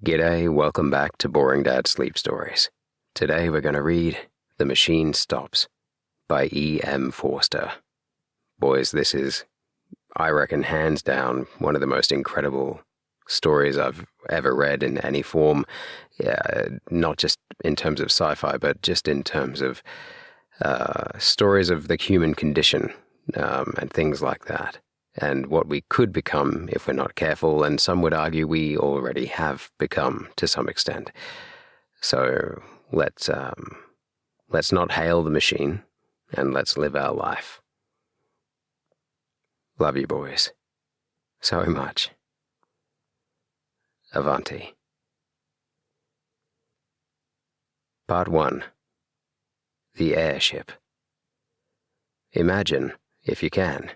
G'day, welcome back to Boring Dad Sleep Stories. Today we're going to read The Machine Stops by E.M. Forster. Boys, this is, I reckon, hands down, one of the most incredible stories I've ever read in any form. Not just in terms of sci-fi, but just in terms of stories of the human condition and things like that. And what we could become if we're not careful, and some would argue we already have become to some extent. So let's not hail the machine, and let's live our life. Love you, boys. So much. Avanti. Part 1. The Airship. Imagine, if you can,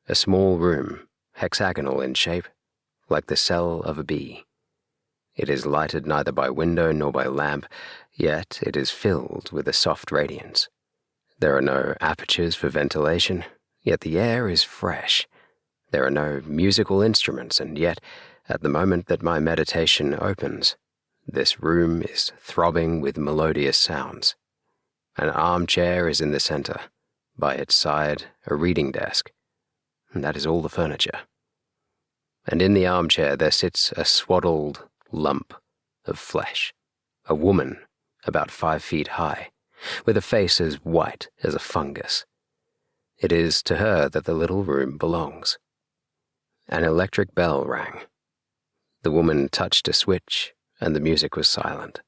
a small room, hexagonal in shape, like the cell of a bee. It is lighted neither by window nor by lamp, yet it is filled with a soft radiance. There are no apertures for ventilation, yet the air is fresh. There are no musical instruments, and yet, at the moment that my meditation opens, this room is throbbing with melodious sounds. An armchair is in the center, by its side a reading desk. And that is all the furniture. And in the armchair there sits a swaddled lump of flesh, a woman about 5 feet high, with a face as white as a fungus. It is to her that the little room belongs. An electric bell rang. The woman touched a switch, and the music was silent.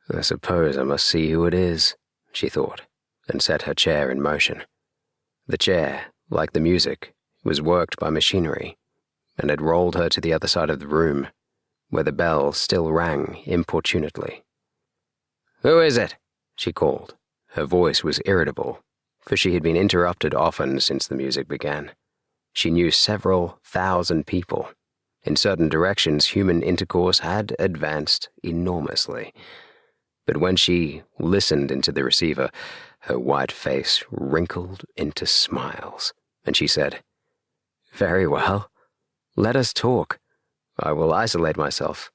I suppose I must see who it is, she thought, and set her chair in motion. The chair, like the music, was worked by machinery, and had rolled her to the other side of the room, where the bell still rang importunately. "Who is it?" she called. Her voice was irritable, for she had been interrupted often since the music began. She knew several thousand people. In certain directions, human intercourse had advanced enormously. But when she listened into the receiver, her white face wrinkled into smiles, and she said, "Very well. Let us talk. I will isolate myself.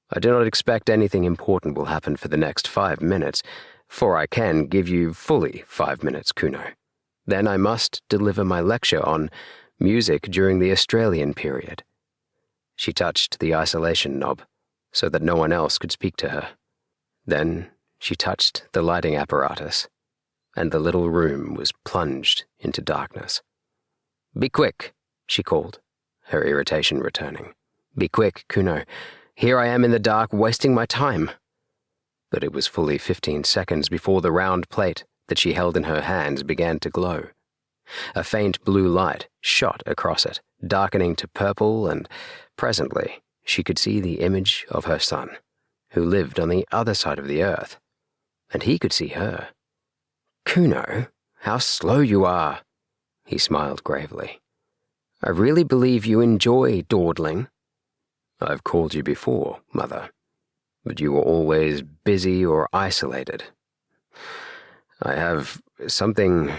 I do not expect anything important will happen for the next 5 minutes, for I can give you fully 5 minutes, Kuno. Then I must deliver my lecture on music during the Australian period." She touched the isolation knob so that no one else could speak to her. Then she touched the lighting apparatus, and the little room was plunged into darkness. "Be quick," she called, her irritation returning. "Be quick, Kuno. Here I am in the dark, wasting my time." But it was fully 15 seconds before the round plate that she held in her hands began to glow. A faint blue light shot across it, darkening to purple, and presently she could see the image of her son, who lived on the other side of the earth, and he could see her. "Kuno, how slow you are," he smiled gravely. "I really believe you enjoy dawdling." "I've called you before, Mother, but you were always busy or isolated. I have something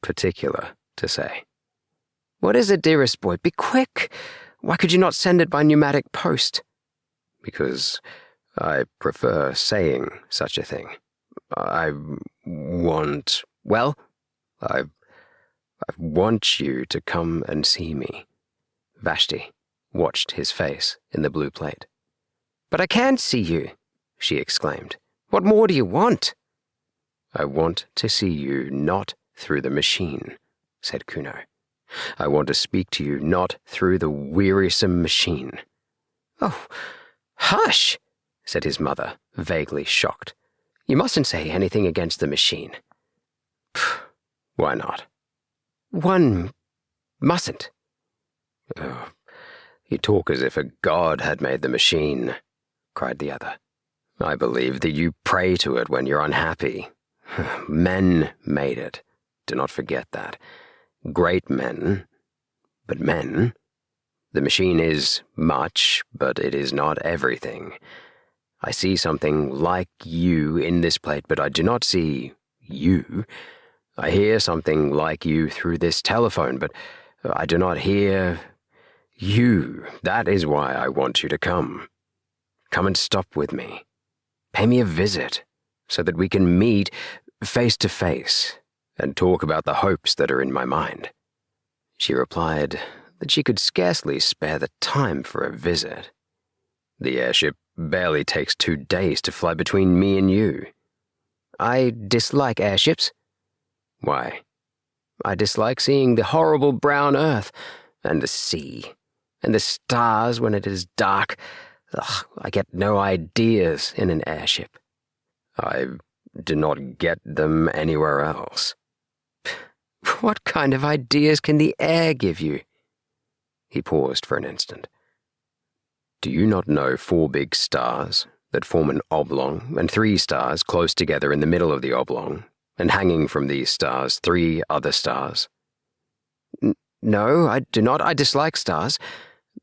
particular to say." "What is it, dearest boy? Be quick. Why could you not send it by pneumatic post?" "Because I prefer saying such a thing. I want you to come and see me." Vashti watched his face in the blue plate. "But I can't see you," she exclaimed. "What more do you want?" "I want to see you not through the machine," said Kuno. "I want to speak to you not through the wearisome machine." "Oh, hush," said his mother, vaguely shocked. "You mustn't say anything against the machine." "Why not?" "One mustn't." "Oh, you talk as if a god had made the machine," cried the other. "I believe that you pray to it when you're unhappy. Men made it. Do not forget that. Great men, but men. The machine is much, but it is not everything. I see something like you in this plate, but I do not see you. I hear something like you through this telephone, but I do not hear you. That is why I want you to come. Come and stop with me. Pay me a visit, so that we can meet face to face and talk about the hopes that are in my mind." She replied that she could scarcely spare the time for a visit. "The airship barely takes 2 days to fly between me and you." "I dislike airships." "Why?" "I dislike seeing the horrible brown earth, and the sea, and the stars when it is dark. Ugh, I get no ideas in an airship." "I do not get them anywhere else." "What kind of ideas can the air give you?" He paused for an instant. "Do you not know 4 big stars that form an oblong, and 3 stars close together in the middle of the oblong, and hanging from these stars 3 other stars?" "No, I do not. I dislike stars.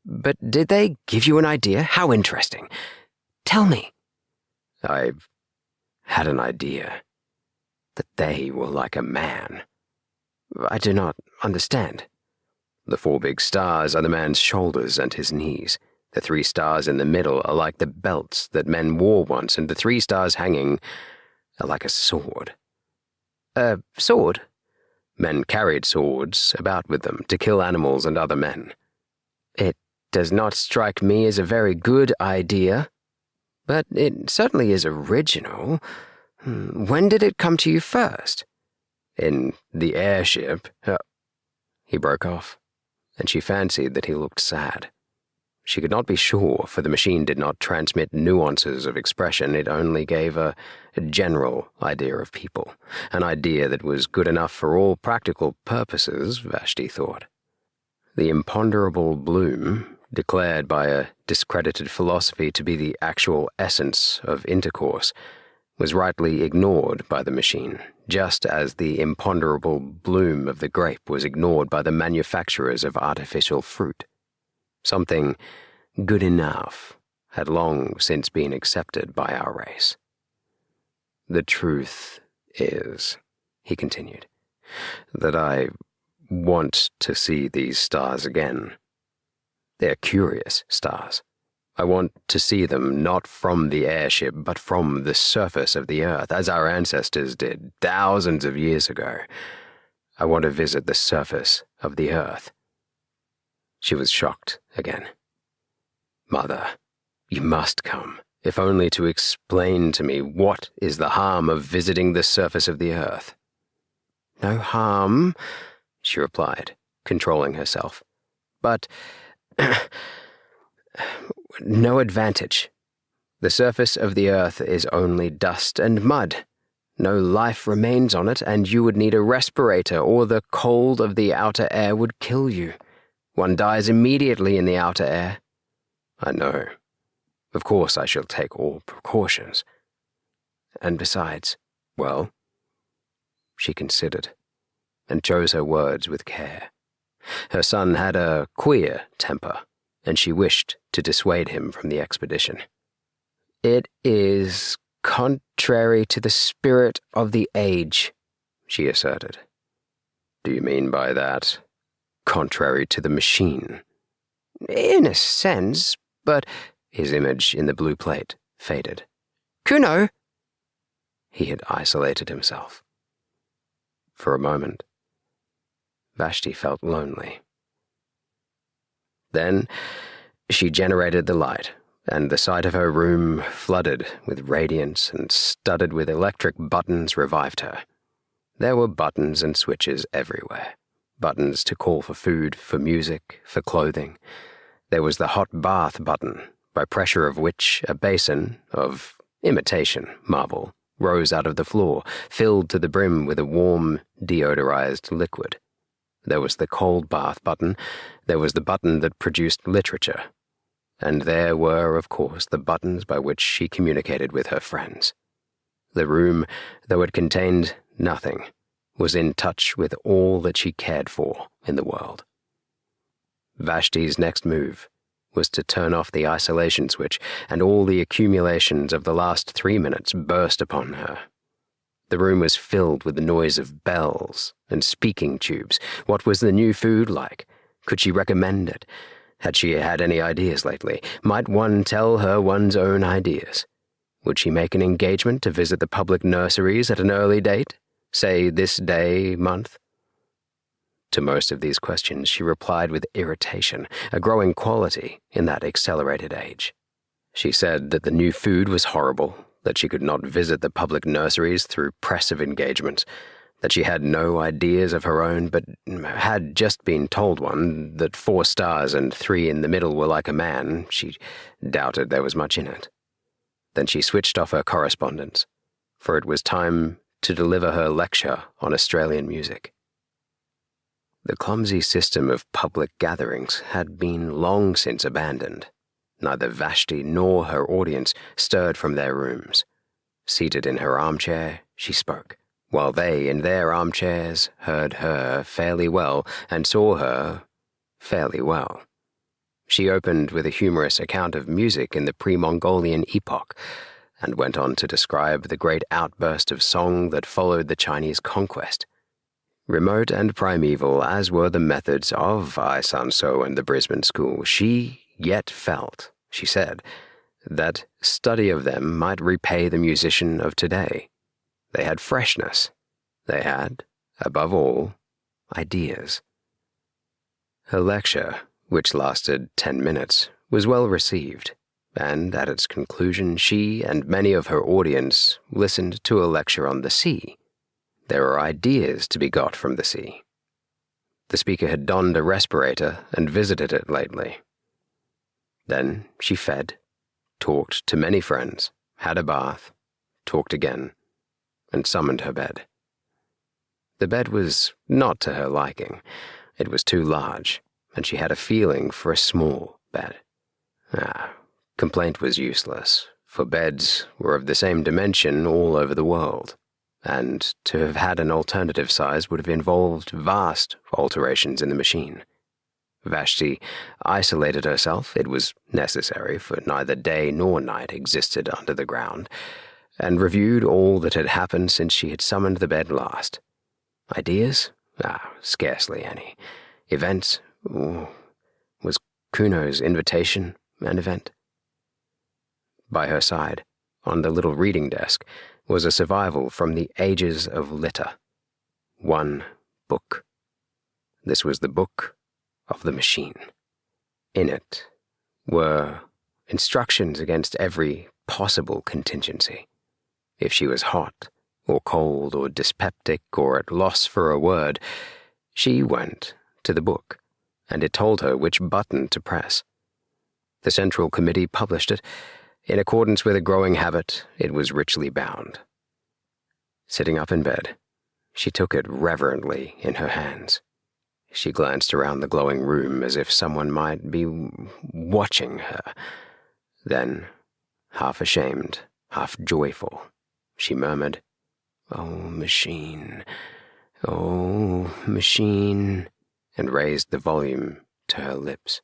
But did they give you an idea? How interesting. Tell me." "I had an idea that they were like a man." "I do not understand." "The 4 big stars are the man's shoulders and his knees. The 3 stars in the middle are like the belts that men wore once, and the 3 stars hanging are like a sword." "A sword?" "Men carried swords about with them to kill animals and other men." "It does not strike me as a very good idea, but it certainly is original. When did it come to you first?" "In the airship." He broke off, and she fancied that he looked sad. She could not be sure, for the machine did not transmit nuances of expression. It only gave a general idea of people, an idea that was good enough for all practical purposes, Vashti thought. The imponderable bloom, declared by a discredited philosophy to be the actual essence of intercourse, was rightly ignored by the machine, just as the imponderable bloom of the grape was ignored by the manufacturers of artificial fruit. Something good enough had long since been accepted by our race. "The truth is," he continued, "that I want to see these stars again. They're curious stars. I want to see them not from the airship, but from the surface of the earth, as our ancestors did thousands of years ago. I want to visit the surface of the earth." She was shocked again. "Mother, you must come, if only to explain to me what is the harm of visiting the surface of the earth." "No harm," she replied, controlling herself, "but no advantage. The surface of the earth is only dust and mud. No life remains on it, and you would need a respirator, or the cold of the outer air would kill you. One dies immediately in the outer air." "I know. Of course I shall take all precautions." "And besides—" "Well?" She considered, and chose her words with care. Her son had a queer temper, and she wished to dissuade him from the expedition. "It is contrary to the spirit of the age," she asserted. "Do you mean by that contrary to the machine?" "In a sense, but—" His image in the blue plate faded. "Kuno!" He had isolated himself. For a moment, Vashti felt lonely. Then she generated the light, and the sight of her room, flooded with radiance and studded with electric buttons, revived her. There were buttons and switches everywhere. Buttons to call for food, for music, for clothing. There was the hot bath button, by pressure of which a basin of imitation marble rose out of the floor, filled to the brim with a warm, deodorized liquid. There was the cold bath button. There was the button that produced literature. And there were, of course, the buttons by which she communicated with her friends. The room, though it contained nothing, was in touch with all that she cared for in the world. Vashti's next move was to turn off the isolation switch, and all the accumulations of the last 3 minutes burst upon her. The room was filled with the noise of bells and speaking tubes. What was the new food like? Could she recommend it? Had she had any ideas lately? Might one tell her one's own ideas? Would she make an engagement to visit the public nurseries at an early date? Say this day, month? To most of these questions she replied with irritation, a growing quality in that accelerated age. She said that the new food was horrible, that she could not visit the public nurseries through press of engagements, that she had no ideas of her own, but had just been told one, that 4 stars and 3 in the middle were like a man. She doubted there was much in it. Then she switched off her correspondence, for it was time to deliver her lecture on Australian music. The clumsy system of public gatherings had been long since abandoned. Neither Vashti nor her audience stirred from their rooms. Seated in her armchair, she spoke, while they, in their armchairs, heard her fairly well and saw her fairly well. She opened with a humorous account of music in the pre-Mongolian epoch, and went on to describe the great outburst of song that followed the Chinese conquest. Remote and primeval as were the methods of Ai San So and the Brisbane School, she yet felt, she said, that study of them might repay the musician of today. They had freshness. They had, above all, ideas. Her lecture, which lasted 10 minutes, was well received, and at its conclusion she and many of her audience listened to a lecture on the sea. There are ideas to be got from the sea. The speaker had donned a respirator and visited it lately. Then she fed, talked to many friends, had a bath, talked again, and summoned her bed. The bed was not to her liking. It was too large, and she had a feeling for a small bed. Complaint was useless, for beds were of the same dimension all over the world, and to have had an alternative size would have involved vast alterations in the machine. Vashti isolated herself, it was necessary, for neither day nor night existed under the ground, and reviewed all that had happened since she had summoned the bed last. Ideas? Scarcely any. Events? Was Kuno's invitation an event? By her side, on the little reading desk, was a survival from the ages of litter. One book. This was the book of the machine. In it were instructions against every possible contingency. If she was hot, or cold, or dyspeptic, or at loss for a word, she went to the book, and it told her which button to press. The Central Committee published it. In accordance with a growing habit, it was richly bound. Sitting up in bed, she took it reverently in her hands. She glanced around the glowing room as if someone might be watching her. Then, half ashamed, half joyful, she murmured, "Oh, machine, oh, machine," and raised the volume to her lips.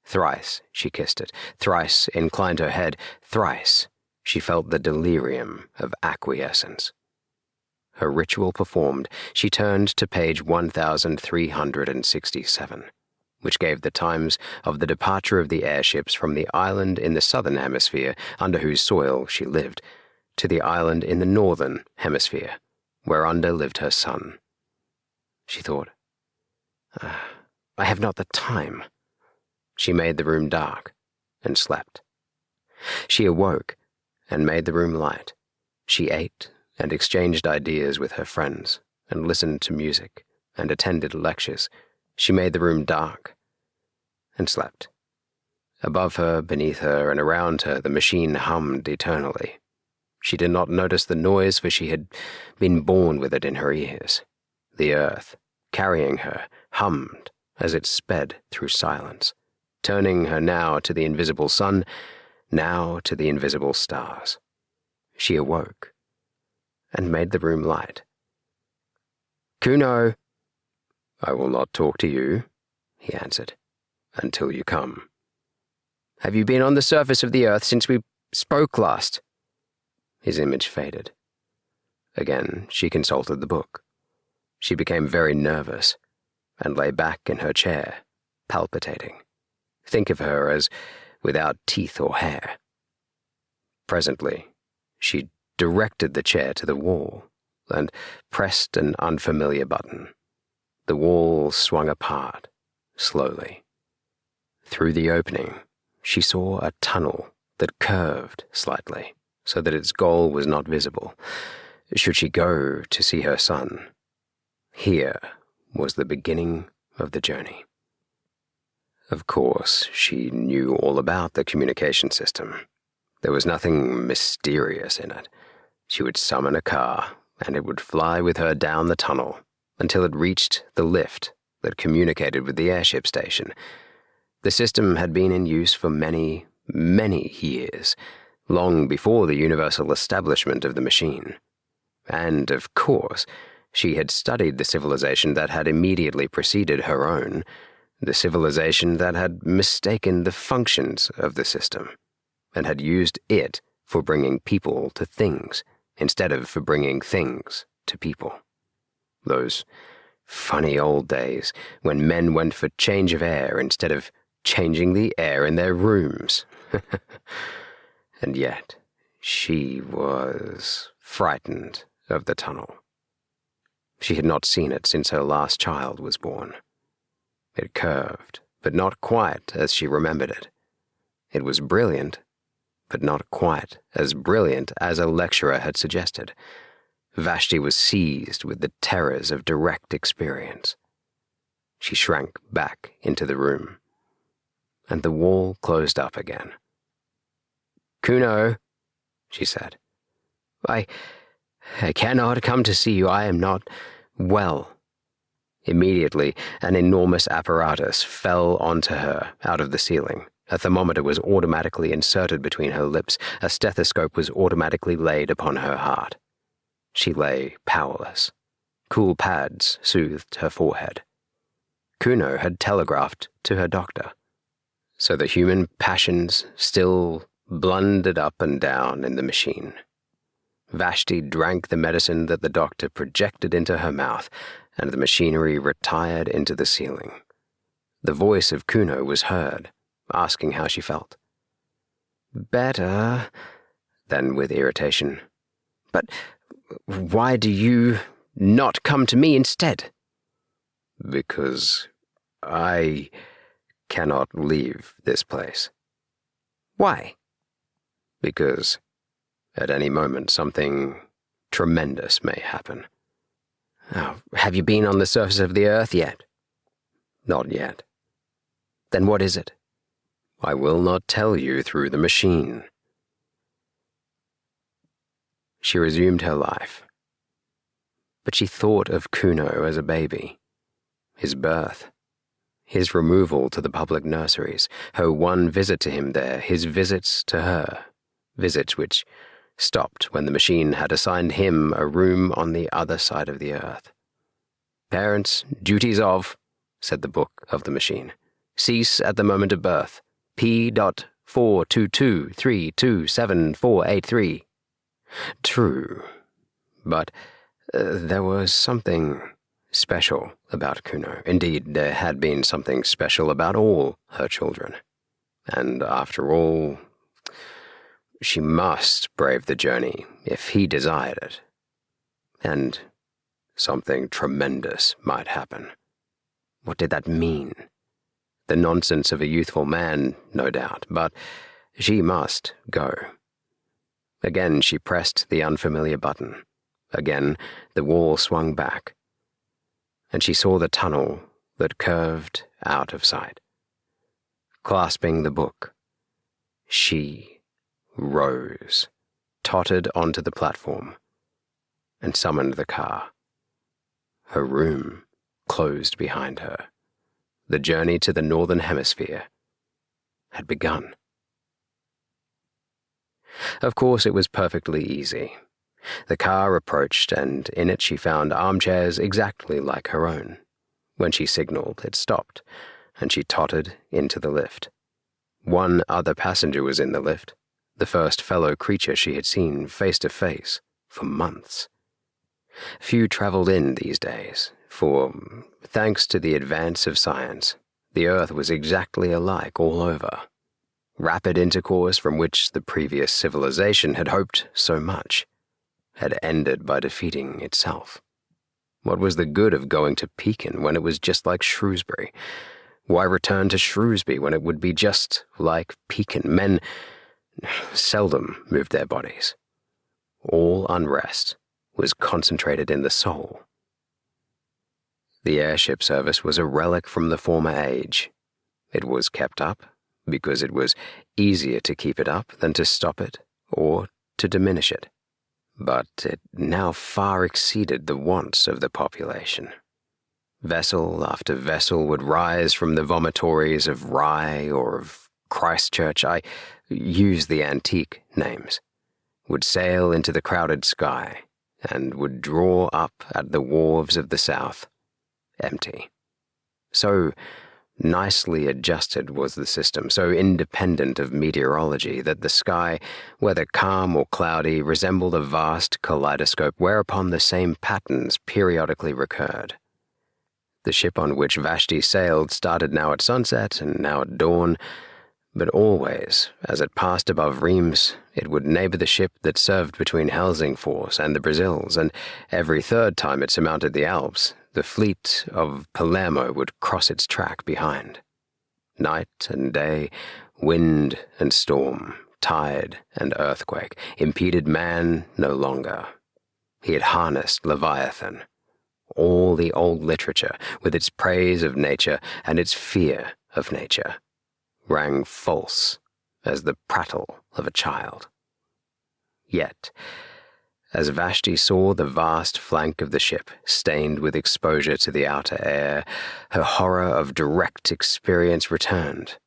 Thrice she kissed it, thrice inclined her head, thrice she felt the delirium of acquiescence. Her ritual performed, she turned to page 1367, which gave the times of the departure of the airships from the island in the southern hemisphere under whose soil she lived, to the island in the northern hemisphere, whereunder lived her son. She thought, I have not the time. She made the room dark and slept. She awoke and made the room light. She ate and exchanged ideas with her friends, and listened to music, and attended lectures. She made the room dark, and slept. Above her, beneath her, and around her, the machine hummed eternally. She did not notice the noise, for she had been born with it in her ears. The earth, carrying her, hummed as it sped through silence, turning her now to the invisible sun, now to the invisible stars. She awoke and made the room light. "Kuno!" "I will not talk to you," he answered, "until you come." "Have you been on the surface of the earth since we spoke last?" His image faded. Again she consulted the book. She became very nervous, and lay back in her chair, palpitating. Think of her as without teeth or hair. Presently, she directed the chair to the wall and pressed an unfamiliar button. The wall swung apart, slowly. Through the opening, she saw a tunnel that curved slightly, so that its goal was not visible. Should she go to see her son? Here was the beginning of the journey. Of course, she knew all about the communication system. There was nothing mysterious in it. She would summon a car, and it would fly with her down the tunnel until it reached the lift that communicated with the airship station. The system had been in use for many, many years, long before the universal establishment of the machine. And, of course, she had studied the civilization that had immediately preceded her own, the civilization that had mistaken the functions of the system, and had used it for bringing people to things, instead of for bringing things to people. Those funny old days when men went for change of air instead of changing the air in their rooms. And yet, she was frightened of the tunnel. She had not seen it since her last child was born. It curved, but not quite as she remembered it. It was brilliant, but not quite as brilliant as a lecturer had suggested. Vashti was seized with the terrors of direct experience. She shrank back into the room, and the wall closed up again. "Kuno," she said, I cannot come to see you. I am not well." Immediately, an enormous apparatus fell onto her out of the ceiling. A thermometer was automatically inserted between her lips. A stethoscope was automatically laid upon her heart. She lay powerless. Cool pads soothed her forehead. Kuno had telegraphed to her doctor. So the human passions still blundered up and down in the machine. Vashti drank the medicine that the doctor projected into her mouth, and the machinery retired into the ceiling. The voice of Kuno was heard, asking how she felt. "Better," then with irritation. "But why do you not come to me instead?" "Because I cannot leave this place." "Why?" "Because at any moment something tremendous may happen." "Oh, have you been on the surface of the earth yet?" "Not yet." "Then what is it?" "I will not tell you through the machine." She resumed her life. But she thought of Kuno as a baby, his birth, his removal to the public nurseries, her one visit to him there, his visits to her, visits which stopped when the machine had assigned him a room on the other side of the earth. "Parents, duties of," said the book of the machine, "cease at the moment of birth. P.422327483. True, but there was something special about Kuno. Indeed, there had been something special about all her children. And after all, she must brave the journey if he desired it. And something tremendous might happen. What did that mean? The nonsense of a youthful man, no doubt, but she must go. Again she pressed the unfamiliar button. Again the wall swung back, and she saw the tunnel that curved out of sight. Clasping the book, she rose, tottered onto the platform, and summoned the car. Her room closed behind her. The journey to the Northern Hemisphere had begun. Of course, it was perfectly easy. The car approached, and in it she found armchairs exactly like her own. When she signaled, it stopped, and she tottered into the lift. One other passenger was in the lift, the first fellow creature she had seen face to face for months. Few traveled in these days, for, thanks to the advance of science, The Earth was exactly alike all over. Rapid intercourse from which the previous civilization had hoped so much had ended by defeating itself. What was the good of going to Pekin when it was just like Shrewsbury? Why return to Shrewsbury when it would be just like Pekin? Men seldom moved their bodies. All unrest was concentrated in the soul. The airship service was a relic from the former age. It was kept up because it was easier to keep it up than to stop it or to diminish it. But it now far exceeded the wants of the population. Vessel after vessel would rise from the vomitories of Rye or of Christchurch, I use the antique names, would sail into the crowded sky and would draw up at the wharves of the south, empty. So nicely adjusted was the system, so independent of meteorology, that the sky, whether calm or cloudy, resembled a vast kaleidoscope whereupon the same patterns periodically recurred. The ship on which Vashti sailed started now at sunset and now at dawn, but always, as it passed above Reims, it would neighbor the ship that served between Helsingfors and the Brazils, and every third time it surmounted the Alps, the fleet of Palermo would cross its track behind. Night and day, wind and storm, tide and earthquake, impeded man no longer. He had harnessed Leviathan. All the old literature, with its praise of nature and its fear of nature, rang false as the prattle of a child. Yet, as Vashti saw the vast flank of the ship stained with exposure to the outer air, her horror of direct experience returned.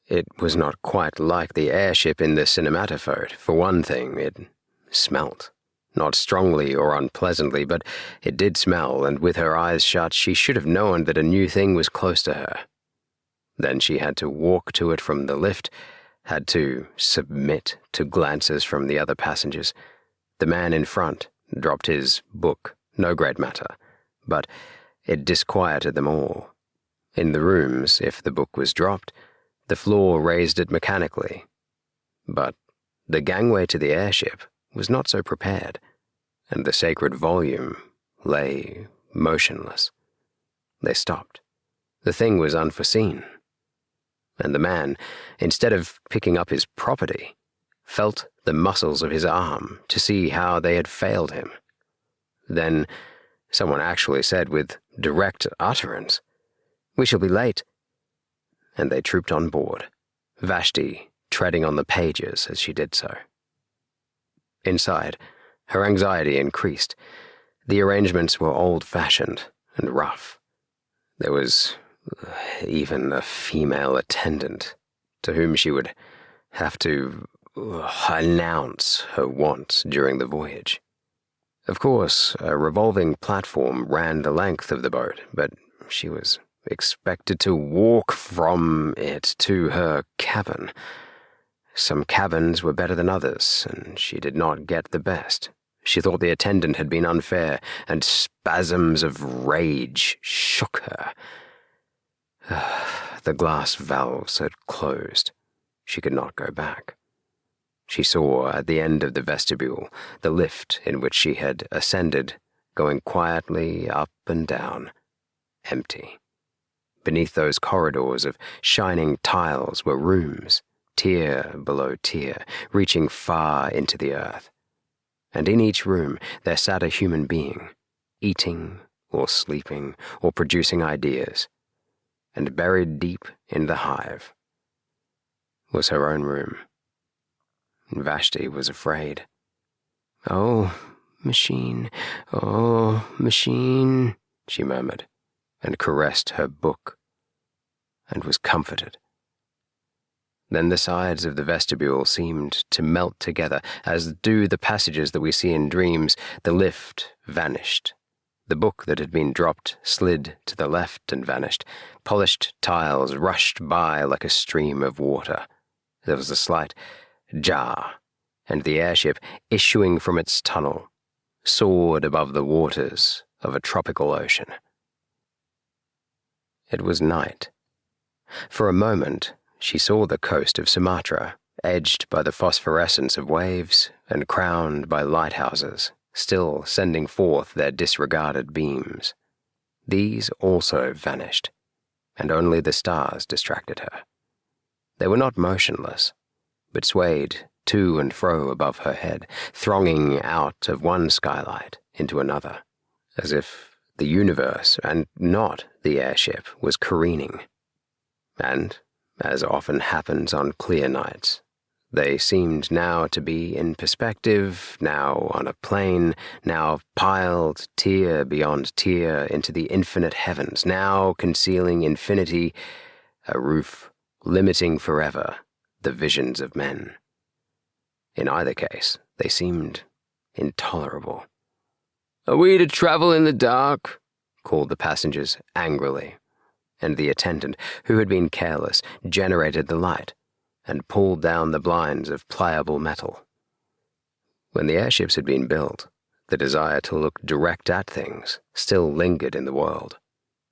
It was not quite like the airship in the cinematophote. For one thing, it smelt. Not strongly or unpleasantly, but it did smell, and with her eyes shut, she should have known that a new thing was close to her. Then she had to walk to it from the lift, had to submit to glances from the other passengers. The man in front dropped his book, no great matter, but it disquieted them all. In the rooms, if the book was dropped, the floor raised it mechanically. But the gangway to the airship was not so prepared, and the sacred volume lay motionless. They stopped. The thing was unforeseen. And the man, instead of picking up his property, felt the muscles of his arm to see how they had failed him. Then someone actually said with direct utterance, "We shall be late." And they trooped on board, Vashti treading on the pages as she did so. Inside, her anxiety increased. The arrangements were old-fashioned and rough. There was even a female attendant to whom she would have to announce her wants during the voyage. Of course, a revolving platform ran the length of the boat, but she was expected to walk from it to her cabin. Some cabins were better than others, and she did not get the best. She thought the attendant had been unfair, and spasms of rage shook her. The glass valves had closed. She could not go back. She saw at the end of the vestibule the lift in which she had ascended, going quietly up and down, empty. Beneath those corridors of shining tiles were rooms, tier below tier, reaching far into the earth. And in each room there sat a human being, eating or sleeping or producing ideas. And buried deep in the hive was her own room. Vashti was afraid. "Oh, machine, oh, machine," she murmured, and caressed her book, and was comforted. Then the sides of the vestibule seemed to melt together, as do the passages that we see in dreams. The lift vanished. The book that had been dropped slid to the left and vanished. Polished tiles rushed by like a stream of water. There was a slight jar, and the airship, issuing from its tunnel, soared above the waters of a tropical ocean. It was night, For a moment, she saw the coast of Sumatra, edged by the phosphorescence of waves and crowned by lighthouses, still sending forth their disregarded beams. These also vanished, and only the stars distracted her. They were not motionless, but swayed to and fro above her head, thronging out of one skylight into another, as if the universe and not the airship was careening. And, as often happens on clear nights, they seemed now to be in perspective, now on a plane, now piled tier beyond tier into the infinite heavens, now concealing infinity, a roof limiting forever the visions of men. In either case, they seemed intolerable. "Are we to travel in the dark?" called the passengers angrily, and the attendant, who had been careless, generated the light and pulled down the blinds of pliable metal. When the airships had been built, the desire to look direct at things still lingered in the world,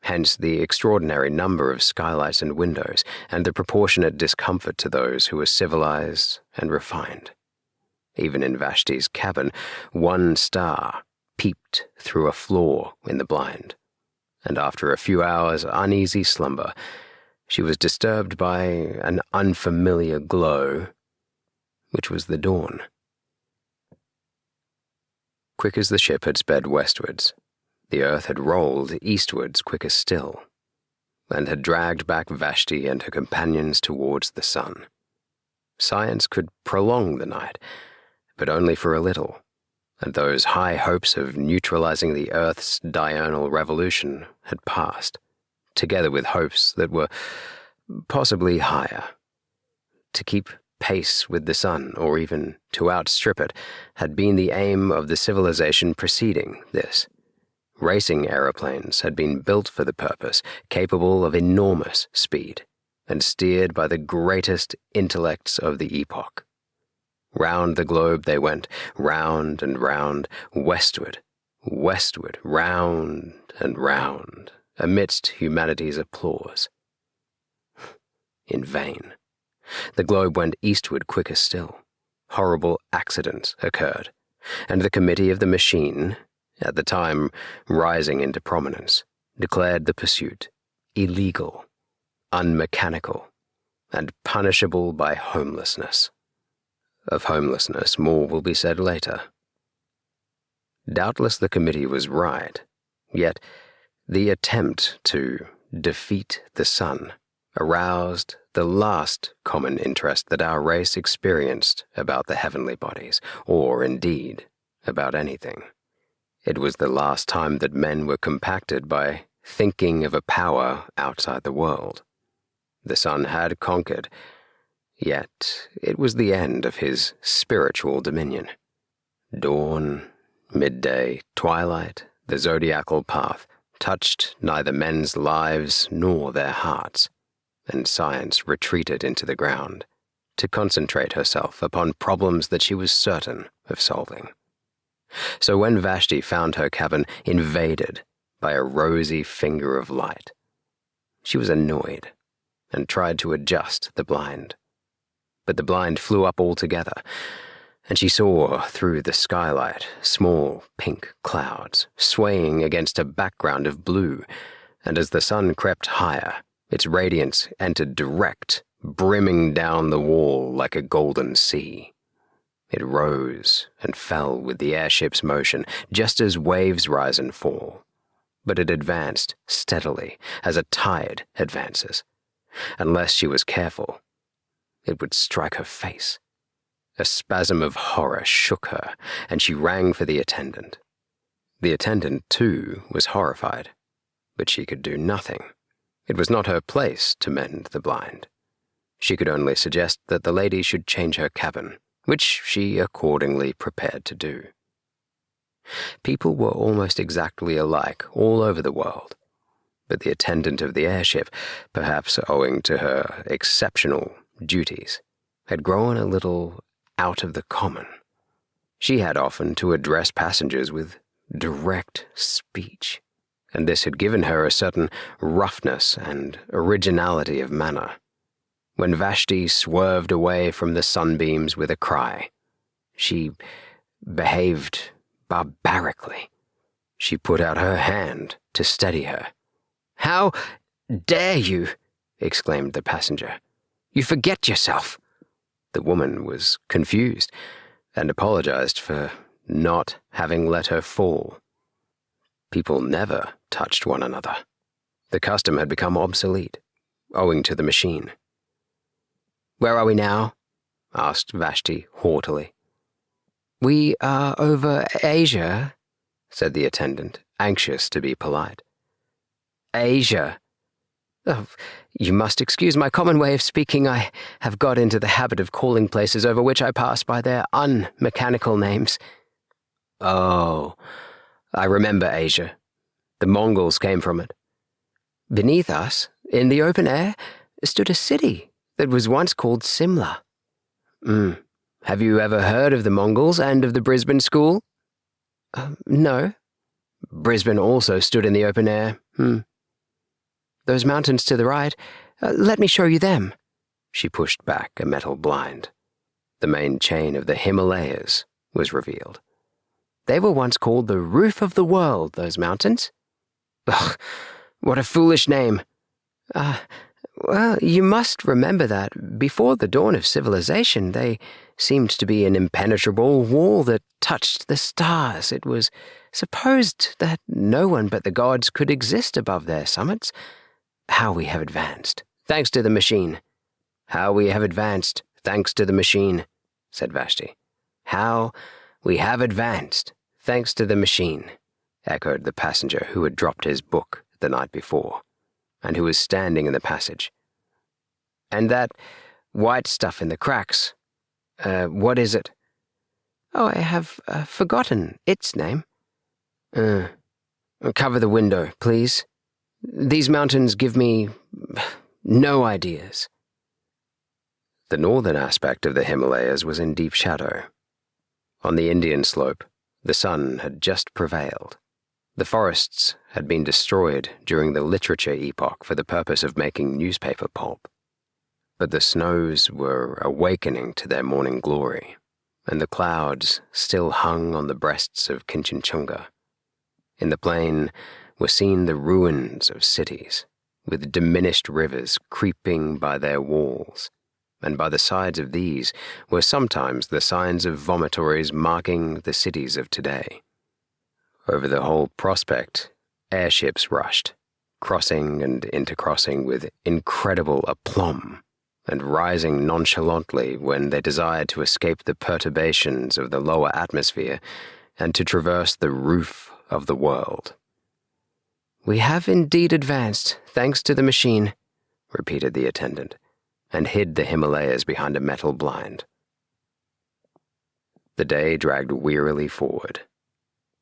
hence the extraordinary number of skylights and windows and the proportionate discomfort to those who were civilized and refined. Even in Vashti's cabin, one star peeped through a flaw in the blind, and after a few hours' uneasy slumber, she was disturbed by an unfamiliar glow, which was the dawn. Quick as the ship had sped westwards, the earth had rolled eastwards quicker still, and had dragged back Vashti and her companions towards the sun. Science could prolong the night, but only for a little, and those high hopes of neutralizing the Earth's diurnal revolution had passed, together with hopes that were possibly higher. To keep pace with the sun, or even to outstrip it, had been the aim of the civilization preceding this. Racing aeroplanes had been built for the purpose, capable of enormous speed, and steered by the greatest intellects of the epoch. Round the globe they went, round and round, westward, round and round, amidst humanity's applause. In vain. The globe went eastward quicker still. Horrible accidents occurred, and the committee of the machine, at the time rising into prominence, declared the pursuit illegal, unmechanical, and punishable by homelessness. Of homelessness more will be said later. Doubtless the committee was right, yet the attempt to defeat the sun aroused the last common interest that our race experienced about the heavenly bodies, or indeed about anything. It was the last time that men were compacted by thinking of a power outside the world. The sun had conquered, yet it was the end of his spiritual dominion. Dawn, midday, twilight, the zodiacal path touched neither men's lives nor their hearts, and science retreated into the ground to concentrate herself upon problems that she was certain of solving. So when Vashti found her cabin invaded by a rosy finger of light, she was annoyed and tried to adjust the blind. But the blind flew up altogether, and she saw through the skylight small pink clouds swaying against a background of blue, and as the sun crept higher, its radiance entered direct, brimming down the wall like a golden sea. It rose and fell with the airship's motion, just as waves rise and fall, but it advanced steadily as a tide advances. Unless she was careful, it would strike her face. A spasm of horror shook her, and she rang for the attendant. The attendant, too, was horrified, but she could do nothing. It was not her place to mend the blind. She could only suggest that the lady should change her cabin, which she accordingly prepared to do. People were almost exactly alike all over the world, but the attendant of the airship, perhaps owing to her exceptional duties, had grown a little out of the common. She had often to address passengers with direct speech, and this had given her a certain roughness and originality of manner. When Vashti swerved away from the sunbeams with a cry, she behaved barbarically. She put out her hand to steady her. "How dare you!" exclaimed the passenger. "You forget yourself." The woman was confused and apologized for not having let her fall. People never touched one another. The custom had become obsolete, owing to the machine. "Where are we now?" asked Vashti haughtily. "We are over Asia," said the attendant, anxious to be polite. "Asia? Oh, you must excuse my common way of speaking. I have got into the habit of calling places over which I pass by their unmechanical names." "Oh, I remember Asia. The Mongols came from it." "Beneath us, in the open air, stood a city that was once called Simla." Have you ever heard of the Mongols and of the Brisbane school?" "No." "Brisbane also stood in the open air. Those mountains to the right, let me show you them." She pushed back a metal blind. The main chain of the Himalayas was revealed. "They were once called the roof of the world, those mountains." "Ugh, what a foolish name." Well, you must remember that before the dawn of civilization, they seemed to be an impenetrable wall that touched the stars. It was supposed that no one but the gods could exist above their summits. How we have advanced, thanks to the machine." "How we have advanced, thanks to the machine," said Vashti. "How we have advanced, thanks to the machine," echoed the passenger who had dropped his book the night before, and who was standing in the passage. "And that white stuff in the cracks, what is it?" "Oh, I have forgotten its name." Cover the window, please. These mountains give me no ideas." The northern aspect of the Himalayas was in deep shadow. On the Indian slope, the sun had just prevailed. The forests had been destroyed during the literature epoch for the purpose of making newspaper pulp. But the snows were awakening to their morning glory, and the clouds still hung on the breasts of Kinchinjunga. In the plain were seen the ruins of cities, with diminished rivers creeping by their walls, and by the sides of these were sometimes the signs of vomitories marking the cities of today. Over the whole prospect, airships rushed, crossing and intercrossing with incredible aplomb, and rising nonchalantly when they desired to escape the perturbations of the lower atmosphere and to traverse the roof of the world. "We have indeed advanced, thanks to the machine," repeated the attendant, and hid the Himalayas behind a metal blind. The day dragged wearily forward.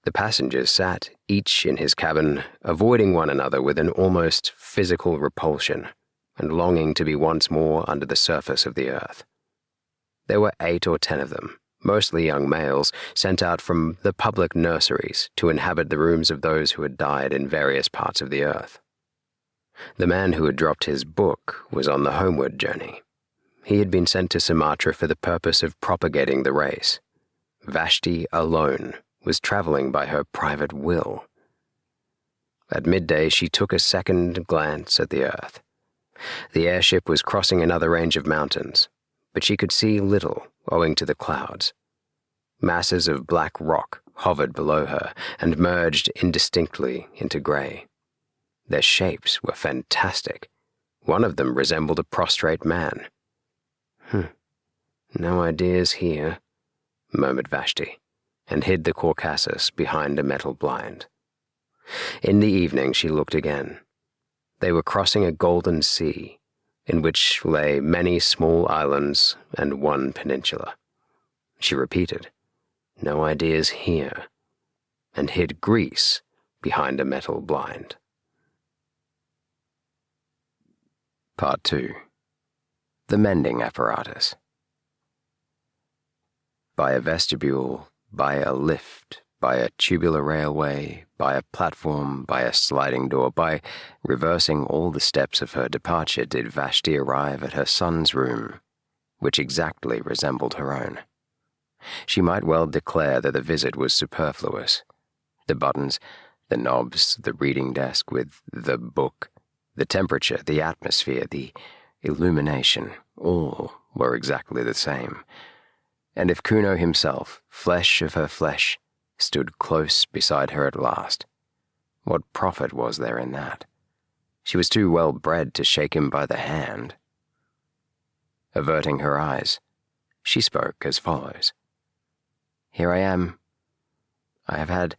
The passengers sat, each in his cabin, avoiding one another with an almost physical repulsion, and longing to be once more under the surface of the earth. There were 8 or 10 of them, mostly young males, sent out from the public nurseries to inhabit the rooms of those who had died in various parts of the earth. The man who had dropped his book was on the homeward journey. He had been sent to Sumatra for the purpose of propagating the race. Vashti alone was traveling by her private will. At midday, she took a second glance at the earth. The airship was crossing another range of mountains, but she could see little owing to the clouds. Masses of black rock hovered below her and merged indistinctly into gray. Their shapes were fantastic. One of them resembled a prostrate man. No ideas here," murmured Vashti, and hid the Caucasus behind a metal blind. In the evening she looked again. They were crossing a golden sea, in which lay many small islands and one peninsula. She repeated, "No ideas here," and hid Greece behind a metal blind. Part 2. The Mending Apparatus. By a vestibule, by a lift, by a tubular railway, by a platform, by a sliding door, by reversing all the steps of her departure did Vashti arrive at her son's room, which exactly resembled her own. She might well declare that the visit was superfluous. The buttons, the knobs, the reading desk with the book, the temperature, the atmosphere, the illumination, all were exactly the same. And if Kuno himself, flesh of her flesh, stood close beside her at last, what profit was there in that? She was too well bred to shake him by the hand. Averting her eyes, she spoke as follows. "Here I am. I have had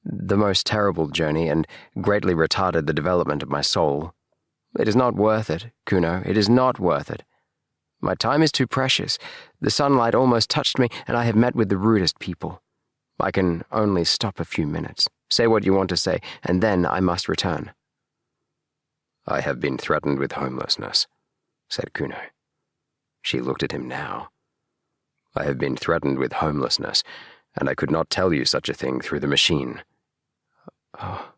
the most terrible journey and greatly retarded the development of my soul. It is not worth it, Kuno, it is not worth it. My time is too precious. The sunlight almost touched me, and I have met with the rudest people. I can only stop a few minutes. Say what you want to say, and then I must return." "I have been threatened with homelessness," said Kuno. She looked at him now. "I have been threatened with homelessness, and I could not tell you such a thing through the machine." "Oh,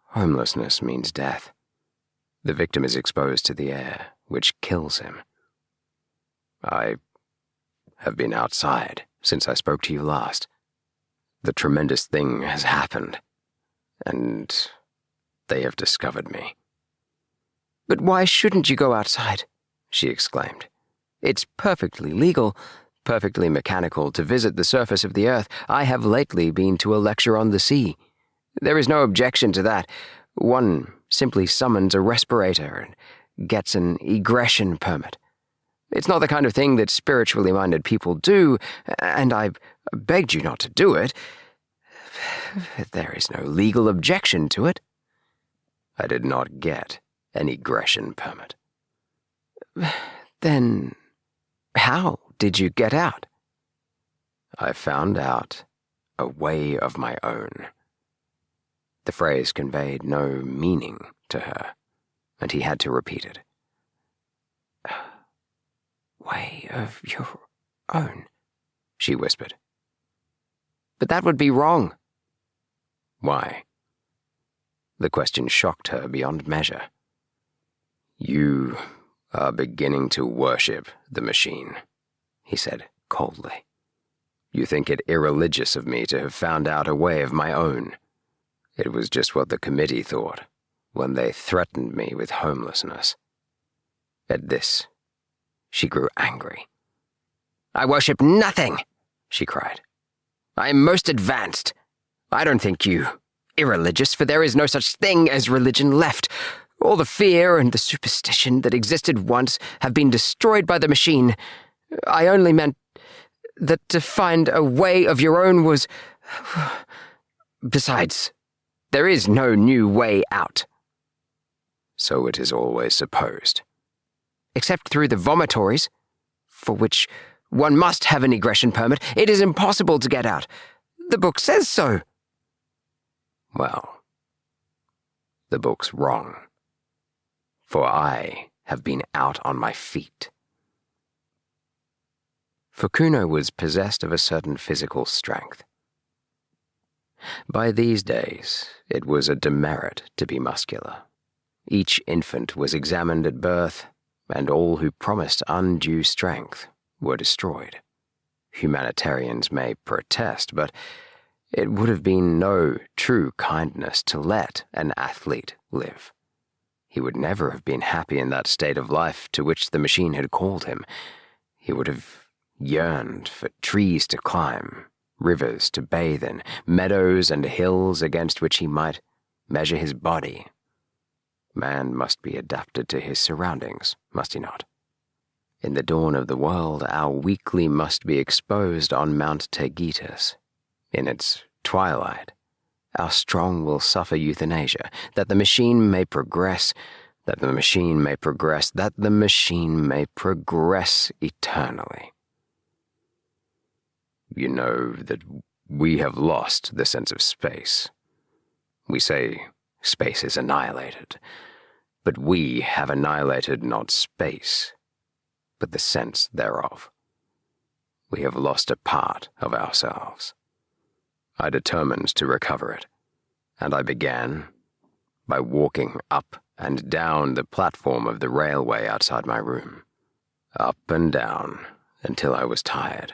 homelessness means death. The victim is exposed to the air, which kills him. I have been outside since I spoke to you last. The tremendous thing has happened, and they have discovered me." "But why shouldn't you go outside?" she exclaimed. "It's perfectly legal, perfectly mechanical to visit the surface of the earth. I have lately been to a lecture on the sea. There is no objection to that. One simply summons a respirator and gets an egression permit. It's not the kind of thing that spiritually minded people do, and I begged you not to do it. There is no legal objection to it." "I did not get an egression permit." "Then how did you get out?" "I found out a way of my own." The phrase conveyed no meaning to her, and he had to repeat it. "Way of your own," she whispered. "But that would be wrong." "Why?" The question shocked her beyond measure. "You are beginning to worship the machine," he said coldly. "You think it irreligious of me to have found out a way of my own. It was just what the committee thought when they threatened me with homelessness." At this, she grew angry. "I worship nothing," she cried. "I am most advanced. I don't think you irreligious, for there is no such thing as religion left. All the fear and the superstition that existed once have been destroyed by the machine. I only meant that to find a way of your own was... Besides, there is no new way out." "So it is always supposed." "Except through the vomitories, for which one must have an egression permit. It is impossible to get out. The book says so." "Well, the book's wrong, for I have been out on my feet." For Kuno was possessed of a certain physical strength. By these days, it was a demerit to be muscular. Each infant was examined at birth, and all who promised undue strength were destroyed. Humanitarians may protest, but it would have been no true kindness to let an athlete live. He would never have been happy in that state of life to which the machine had called him. He would have yearned for trees to climb, rivers to bathe in, meadows and hills against which he might measure his body. Man must be adapted to his surroundings, must he not? In the dawn of the world, our weakly must be exposed on Mount Taygetus. In its twilight, our strong will suffer euthanasia, that the machine may progress, that the machine may progress, that the machine may progress eternally. You know that we have lost the sense of space. We say space is annihilated, but we have annihilated not space, but the sense thereof. We have lost a part of ourselves. I determined to recover it, and I began by walking up and down the platform of the railway outside my room, up and down until I was tired,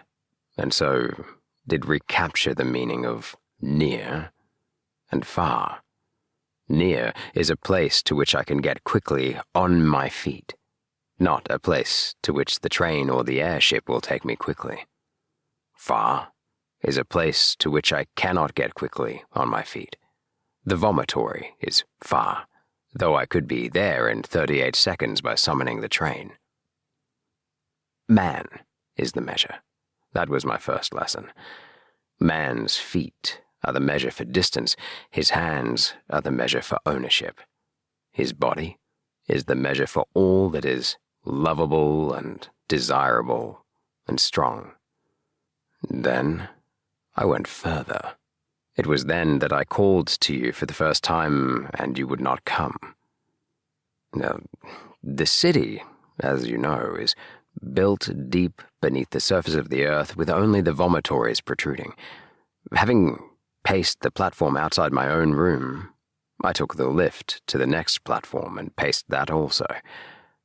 and so did recapture the meaning of near and far. Near is a place to which I can get quickly on my feet, not a place to which the train or the airship will take me quickly. Far is a place to which I cannot get quickly on my feet. The vomitory is far, though I could be there in 38 seconds by summoning the train. Man is the measure. That was my first lesson. Man's feet are the measure for distance. His hands are the measure for ownership. His body is the measure for all that is lovable and desirable and strong. Then I went further. It was then that I called to you for the first time, and you would not come. Now, the city, as you know, is built deep beneath the surface of the earth with only the vomitories protruding. Having paced the platform outside my own room, I took the lift to the next platform and paced that also,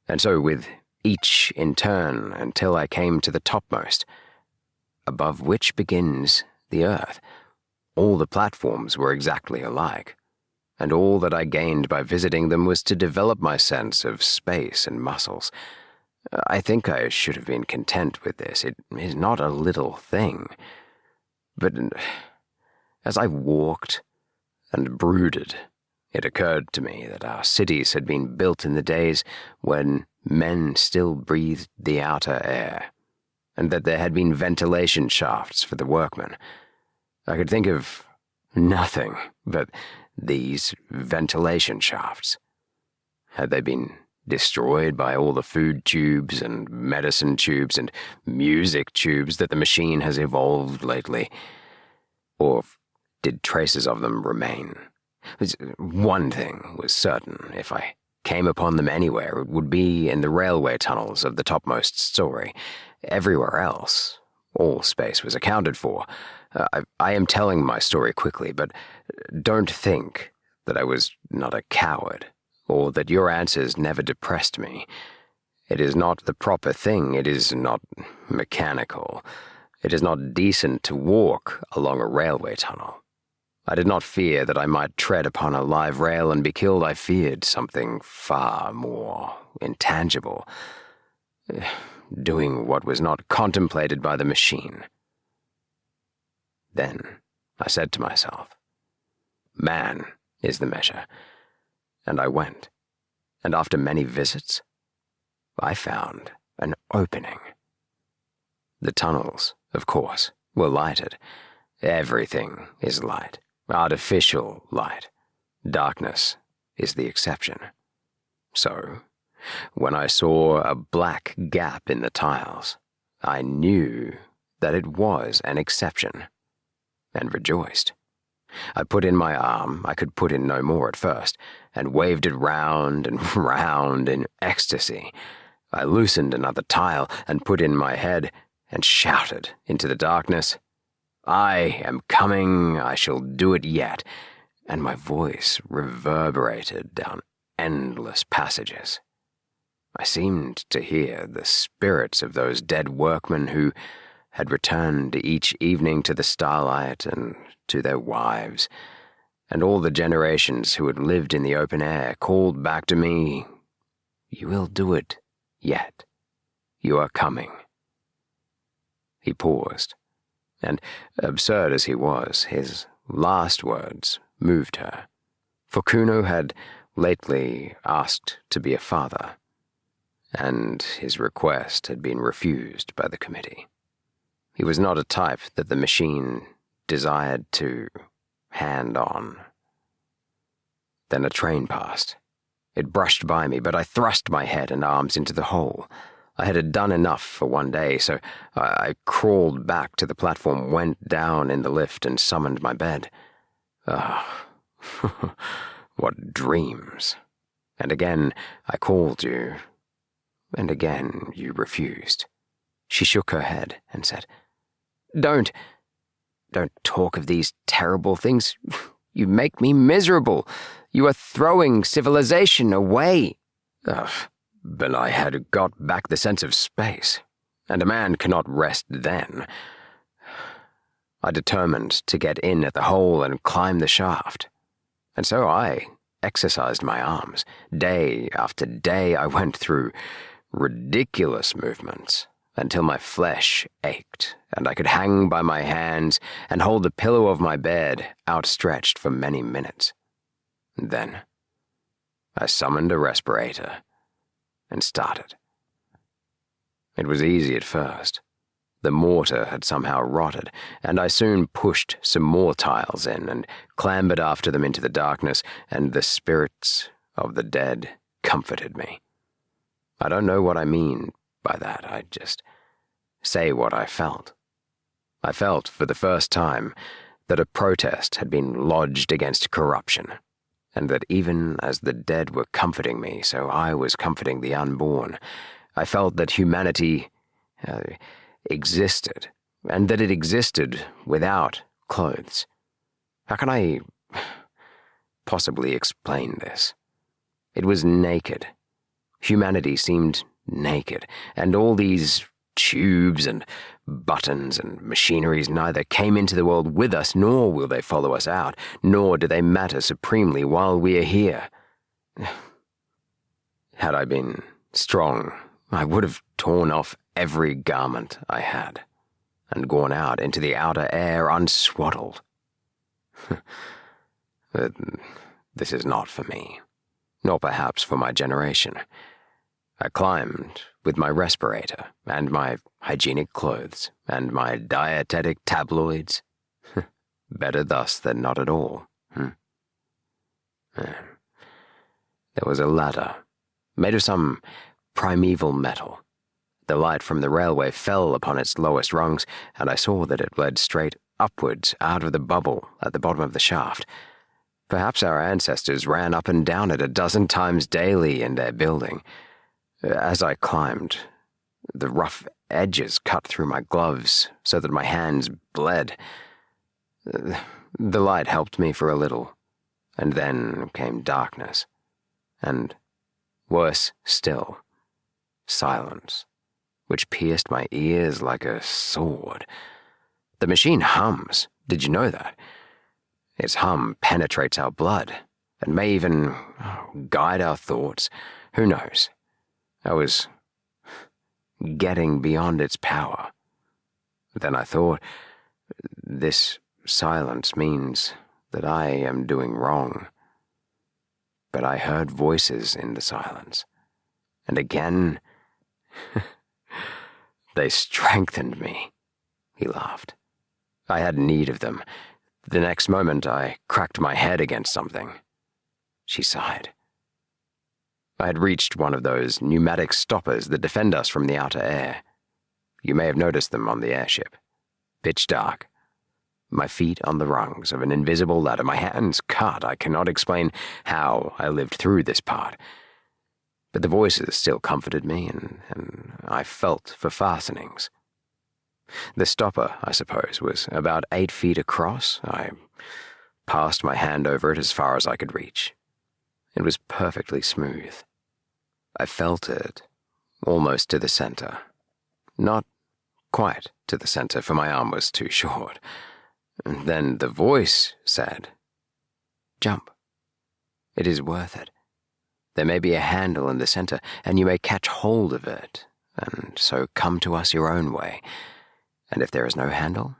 and so with each in turn until I came to the topmost, above which begins the earth. All the platforms were exactly alike, and all that I gained by visiting them was to develop my sense of space and muscles. I think I should have been content with this. It is not a little thing. But as I walked and brooded, it occurred to me that our cities had been built in the days when men still breathed the outer air, and that there had been ventilation shafts for the workmen. I could think of nothing but these ventilation shafts. Had they been destroyed by all the food tubes and medicine tubes and music tubes that the machine has evolved lately? Or did traces of them remain? One thing was certain: if I came upon them anywhere, it would be in the railway tunnels of the topmost story. Everywhere else, all space was accounted for. I am telling my story quickly, but don't think that I was not a coward, or that your answers never depressed me. It is not the proper thing. It is not mechanical. It is not decent to walk along a railway tunnel. I did not fear that I might tread upon a live rail and be killed. I feared something far more intangible, doing what was not contemplated by the machine. Then I said to myself, man is the measure. And I went, and after many visits, I found an opening. The tunnels, of course, were lighted. Everything is light, artificial light. Darkness is the exception. So, when I saw a black gap in the tiles, I knew that it was an exception, and rejoiced. I put in my arm, I could put in no more at first, and waved it round and round in ecstasy. I loosened another tile and put in my head and shouted into the darkness, I am coming, I shall do it yet, and my voice reverberated down endless passages. I seemed to hear the spirits of those dead workmen who had returned each evening to the starlight and to their wives, and all the generations who had lived in the open air called back to me, you will do it yet. You are coming. He paused, and, absurd as he was, his last words moved her, for Kuno had lately asked to be a father, and his request had been refused by the committee. He was not a type that the machine desired to hand on. Then a train passed. It brushed by me, but I thrust my head and arms into the hole. I had done enough for one day, so I crawled back to the platform, went down in the lift, and summoned my bed. Ah, what dreams. And again I called you, and again you refused. She shook her head and said, Don't. Don't talk of these terrible things. You make me miserable. You are throwing civilization away. Ugh, but I had got back the sense of space, and a man cannot rest then. I determined to get in at the hole and climb the shaft, and so I exercised my arms. Day after day I went through ridiculous movements until my flesh ached and I could hang by my hands and hold the pillow of my bed outstretched for many minutes. Then I summoned a respirator and started. It was easy at first. The mortar had somehow rotted, and I soon pushed some more tiles in and clambered after them into the darkness, and the spirits of the dead comforted me. I don't know what I mean by that. I just say what I felt. I felt for the first time that a protest had been lodged against corruption, and that even as the dead were comforting me, so I was comforting the unborn. I felt that humanity existed, and that it existed without clothes. How can I possibly explain this? It was naked. Humanity seemed naked, and all these tubes and buttons and machineries neither came into the world with us, nor will they follow us out, nor do they matter supremely while we are here. Had I been strong, I would have torn off every garment I had and gone out into the outer air unswaddled. But this is not for me, nor perhaps for my generation. I climbed with my respirator and my hygienic clothes and my dietetic tabloids. Better thus than not at all. There was a ladder made of some primeval metal. The light from the railway fell upon its lowest rungs, and I saw that it led straight upwards out of the bubble at the bottom of the shaft. Perhaps our ancestors ran up and down it a dozen times daily in their building. As I climbed, the rough edges cut through my gloves so that my hands bled. The light helped me for a little, and then came darkness, and, worse still, silence, which pierced my ears like a sword. The machine hums. Did you know that? Its hum penetrates our blood, and may even guide our thoughts. Who knows? I was getting beyond its power. Then I thought, this silence means that I am doing wrong. But I heard voices in the silence, and again, they strengthened me. He laughed. I had need of them. The next moment I cracked my head against something. She sighed. I had reached one of those pneumatic stoppers that defend us from the outer air. You may have noticed them on the airship. Pitch dark. My feet on the rungs of an invisible ladder, my hands cut. I cannot explain how I lived through this part. But the voices still comforted me, and I felt for fastenings. The stopper, I suppose, was about 8 feet across. I passed my hand over it as far as I could reach. It was perfectly smooth. I felt it almost to the center. Not quite to the center, for my arm was too short. And then the voice said, "Jump. It is worth it. There may be a handle in the center, and you may catch hold of it, and so come to us your own way. And if there is no handle,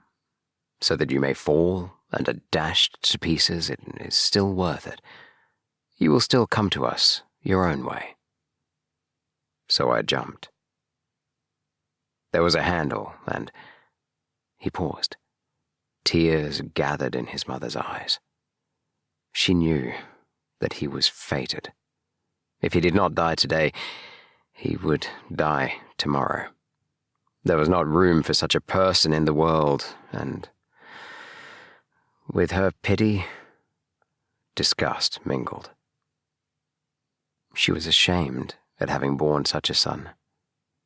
so that you may fall and are dashed to pieces, it is still worth it. You will still come to us your own way." So I jumped. There was a handle, and he paused. Tears gathered in his mother's eyes. She knew that he was fated. If he did not die today, he would die tomorrow. There was not room for such a person in the world, and with her pity, disgust mingled. She was ashamed at having borne such a son.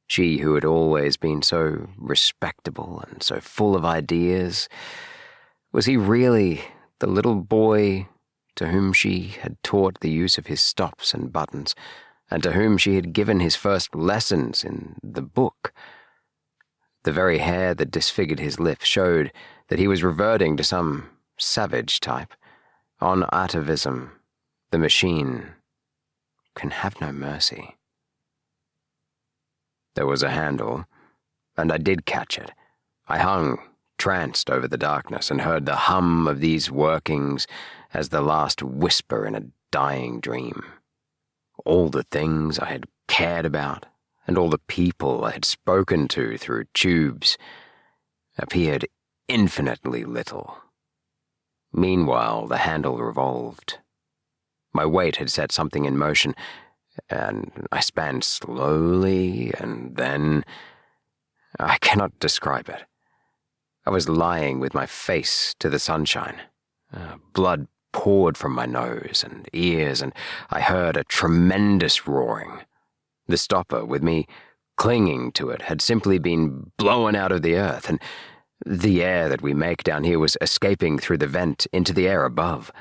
She who had always been so respectable and so full of ideas, Was he really the little boy to whom she had taught the use of his stops and buttons, and to whom she had given his first lessons in the book? The very hair that disfigured his lip showed that he was reverting to some savage type. On atavism, the machine can have no mercy. There was a handle, and I did catch it. I hung, tranced over the darkness, and heard the hum of these workings as the last whisper in a dying dream. All the things I had cared about, and all the people I had spoken to through tubes, appeared infinitely little. Meanwhile, the handle revolved. My weight had set something in motion, and I span slowly, and then I cannot describe it. I was lying with my face to the sunshine. Blood poured from my nose and ears, and I heard a tremendous roaring. The stopper, with me clinging to it, had simply been blown out of the earth, and the air that we make down here was escaping through the vent into the air above.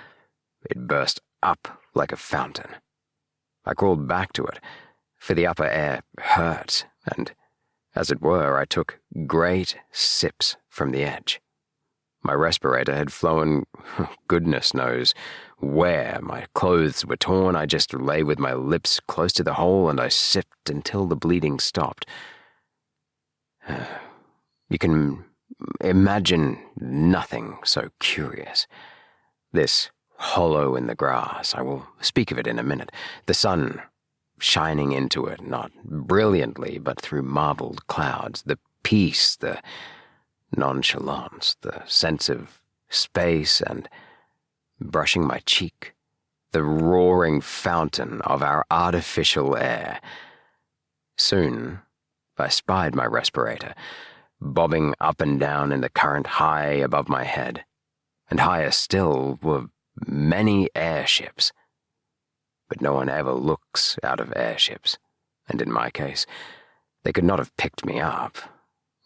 It burst up like a fountain. I crawled back to it, for the upper air hurt, and, as it were, I took great sips from the edge. My respirator had flown, goodness knows where. My clothes were torn. I just lay with my lips close to the hole, and I sipped until the bleeding stopped. You can imagine nothing so curious. This hollow in the grass, I will speak of it in a minute, the sun shining into it, not brilliantly, but through marbled clouds, the peace, the nonchalance, the sense of space, and, brushing my cheek, the roaring fountain of our artificial air. Soon, I spied my respirator, bobbing up and down in the current high above my head, and higher still were many airships. But no one ever looks out of airships, and in my case, they could not have picked me up.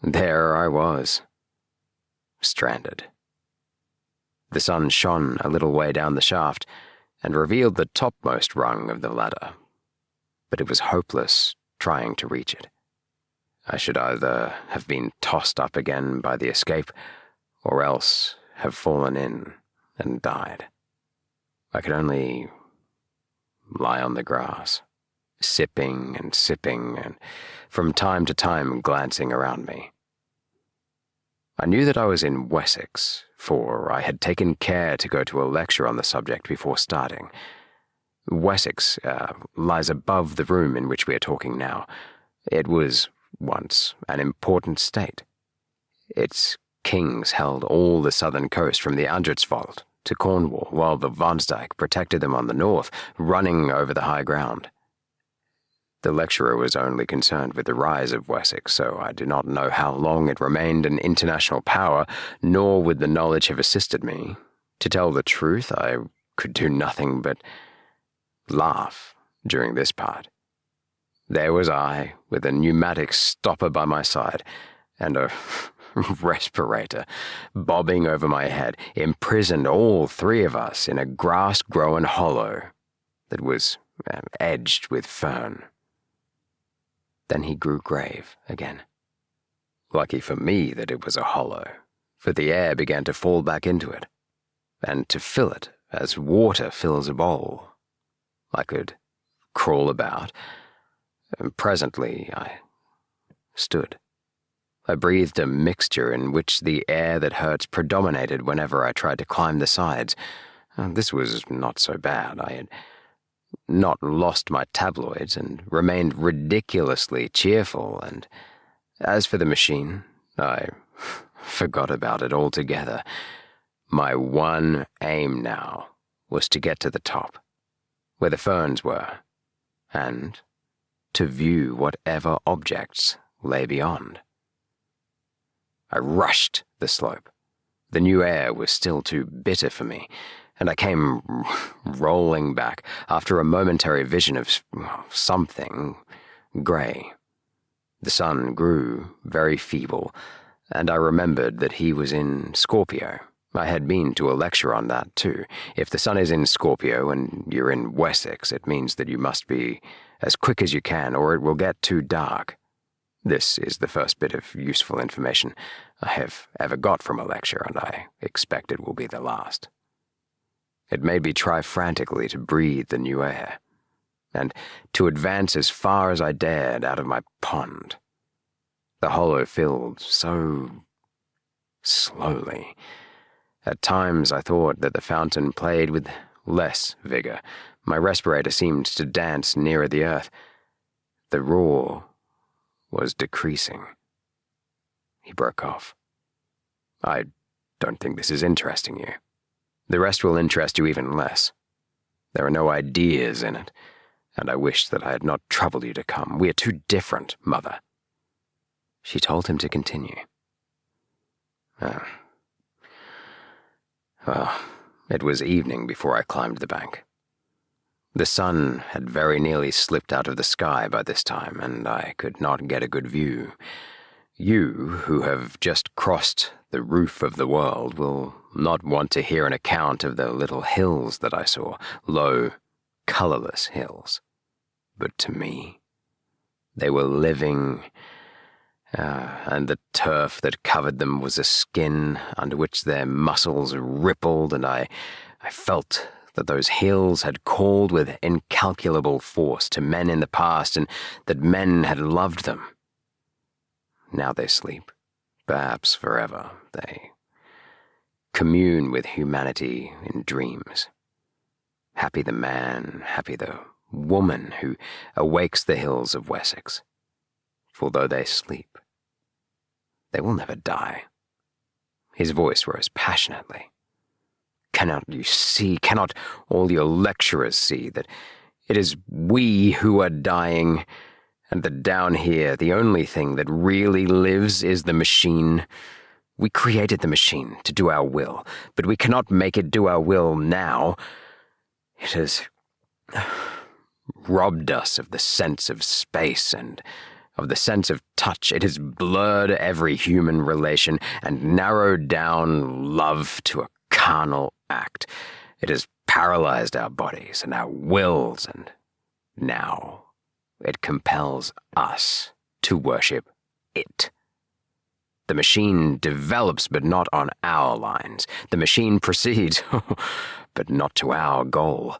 There I was, stranded. The sun shone a little way down the shaft and revealed the topmost rung of the ladder, but it was hopeless trying to reach it. I should either have been tossed up again by the escape, or else have fallen in and died. I could only lie on the grass, sipping, and from time to time glancing around me. I knew that I was in Wessex, for I had taken care to go to a lecture on the subject before starting. Wessex lies above the room in which we are talking now. It was once an important state. Its kings held all the southern coast from the Andritsvold to Cornwall, while the Vansdyke protected them on the north, running over the high ground. The lecturer was only concerned with the rise of Wessex, so I do not know how long it remained an international power, nor would the knowledge have assisted me. To tell the truth, I could do nothing but laugh during this part. There was I, with a pneumatic stopper by my side, and a respirator bobbing over my head, imprisoned all three of us in a grass-grown hollow that was edged with fern. Then he grew grave again. Lucky for me that it was a hollow, for the air began to fall back into it, and to fill it as water fills a bowl. I could crawl about, and presently I stood. I breathed a mixture in which the air that hurts predominated whenever I tried to climb the sides. This was not so bad. I had not lost my tabloids and remained ridiculously cheerful, and as for the machine, I forgot about it altogether. My one aim now was to get to the top, where the ferns were, and to view whatever objects lay beyond. I rushed the slope. The new air was still too bitter for me, and I came rolling back after a momentary vision of something grey. The sun grew very feeble, and I remembered that he was in Scorpio, I had been to a lecture on that, too. If the sun is in Scorpio and you're in Wessex, it means that you must be as quick as you can, or it will get too dark. This is the first bit of useful information I have ever got from a lecture, and I expect it will be the last. It made me try frantically to breathe the new air, and to advance as far as I dared out of my pond. The hollow filled so slowly. At times I thought that the fountain played with less vigor. My respirator seemed to dance nearer the earth. The roar was decreasing. He broke off. I don't think this is interesting you. The rest will interest you even less. There are no ideas in it, and I wish that I had not troubled you to come. We are too different, Mother. She told him to continue. Well, it was evening before I climbed the bank. The sun had very nearly slipped out of the sky by this time, and I could not get a good view. You, who have just crossed the roof of the world, will not want to hear an account of the little hills that I saw, low, colorless hills. But to me, they were living, and the turf that covered them was a skin under which their muscles rippled, and I felt that those hills had called with incalculable force to men in the past, and that men had loved them. Now they sleep, perhaps forever. They commune with humanity in dreams. Happy the man, happy the woman who awakes the hills of Wessex. For though they sleep, they will never die. His voice rose passionately. Cannot you see, cannot all your lecturers see, that it is we who are dying, and that down here the only thing that really lives is the machine? We created the machine to do our will, but we cannot make it do our will now. It has robbed us of the sense of space and of the sense of touch. It has blurred every human relation and narrowed down love to a carnal act. It has paralyzed our bodies and our wills, and now it compels us to worship it. The machine develops, but not on our lines. The machine proceeds, but not to our goal.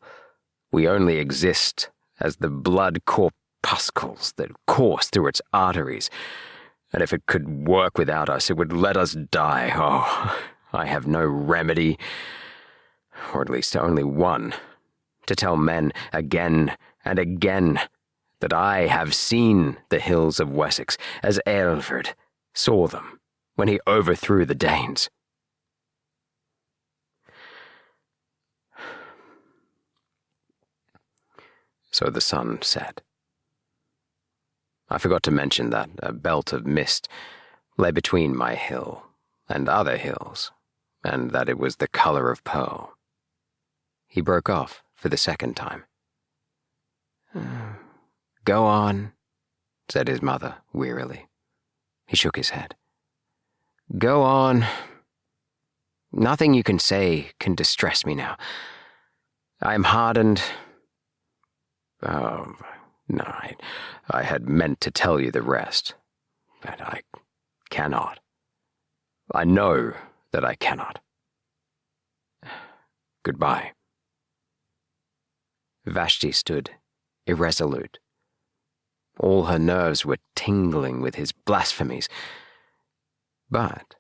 We only exist as the blood corpuscles that course through its arteries, and if it could work without us, it would let us die. Oh, I have no remedy, or at least only one, to tell men again and again that I have seen the hills of Wessex as Aelfred saw them when he overthrew the Danes. So the sun set. I forgot to mention that a belt of mist lay between my hill and other hills, and that it was the color of pearl. He broke off for the second time. Go on, said his mother wearily. He shook his head. Go on. Nothing you can say can distress me now. I am hardened. Oh, no, I had meant to tell you the rest, but I cannot. I know that I cannot. Goodbye. Vashti stood, irresolute. All her nerves were tingling with his blasphemies. But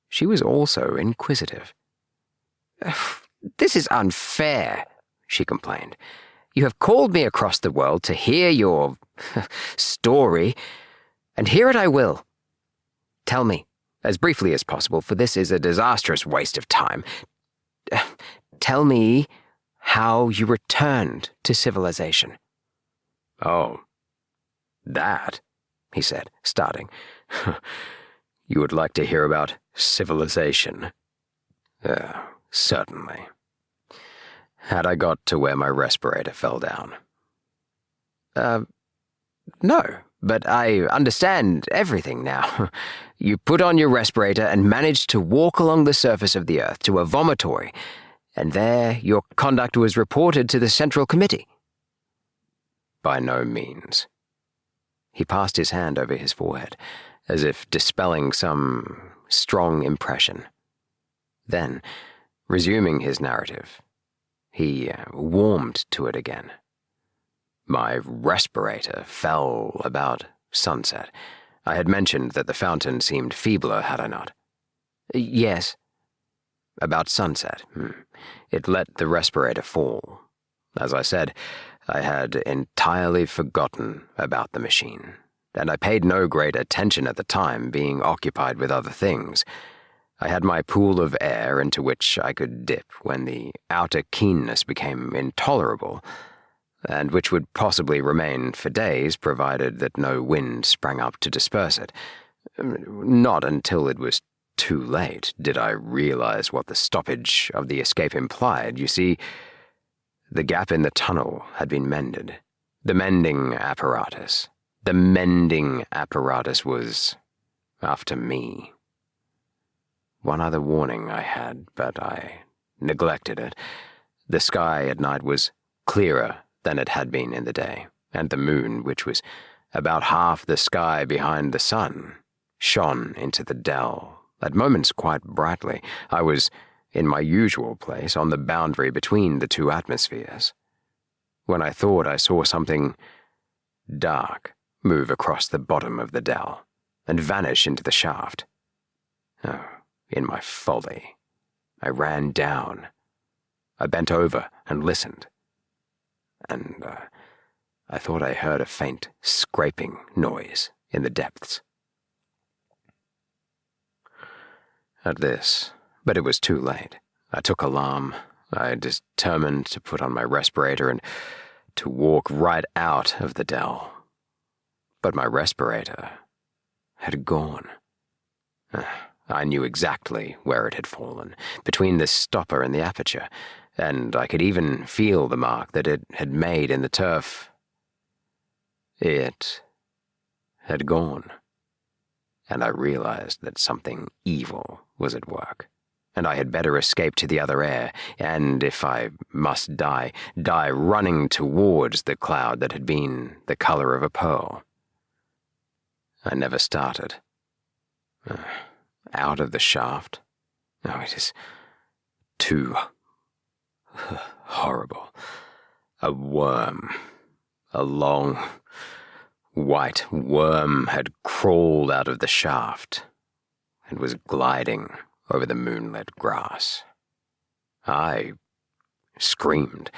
she was also inquisitive. This is unfair, she complained. You have called me across the world to hear your story, and hear it I will. Tell me, as briefly as possible, for this is a disastrous waste of time. Tell me how you returned to civilization. Oh, that, he said, starting. You would like to hear about civilization? Certainly. Had I got to where my respirator fell down? No, But I understand everything now. You put on your respirator and managed to walk along the surface of the earth to a vomitory, and there your conduct was reported to the Central Committee. By no means. He passed his hand over his forehead, as if dispelling some strong impression. Then, resuming his narrative, he warmed to it again. My respirator fell about sunset. I had mentioned that the fountain seemed feebler, had I not? Yes. About sunset. It let the respirator fall. As I said, I had entirely forgotten about the machine, and I paid no great attention at the time, being occupied with other things. I had my pool of air into which I could dip when the outer keenness became intolerable, and which would possibly remain for days provided that no wind sprang up to disperse it. Not until it was too late did I realize what the stoppage of the escape implied. You see, the gap in the tunnel had been mended. The mending apparatus was after me. One other warning I had, but I neglected it. The sky at night was clearer than it had been in the day, and the moon, which was about half the sky behind the sun, shone into the dell, at moments quite brightly. I was in my usual place on the boundary between the two atmospheres, when I thought I saw something dark move across the bottom of the dell and vanish into the shaft. Oh, in my folly, I ran down. I bent over and listened, and I thought I heard a faint scraping noise in the depths. At this, but it was too late. I took alarm. I determined to put on my respirator and to walk right out of the dell. But my respirator had gone. I knew exactly where it had fallen, between the stopper and the aperture, and I could even feel the mark that it had made in the turf. It had gone, and I realized that something evil was at work, and I had better escape to the other air, and if I must die running towards the cloud that had been the color of a pearl. I never started. Out of the shaft? Oh, it is too horrible. A worm, a long, white worm had crawled out of the shaft and was gliding over the moonlit grass. I screamed.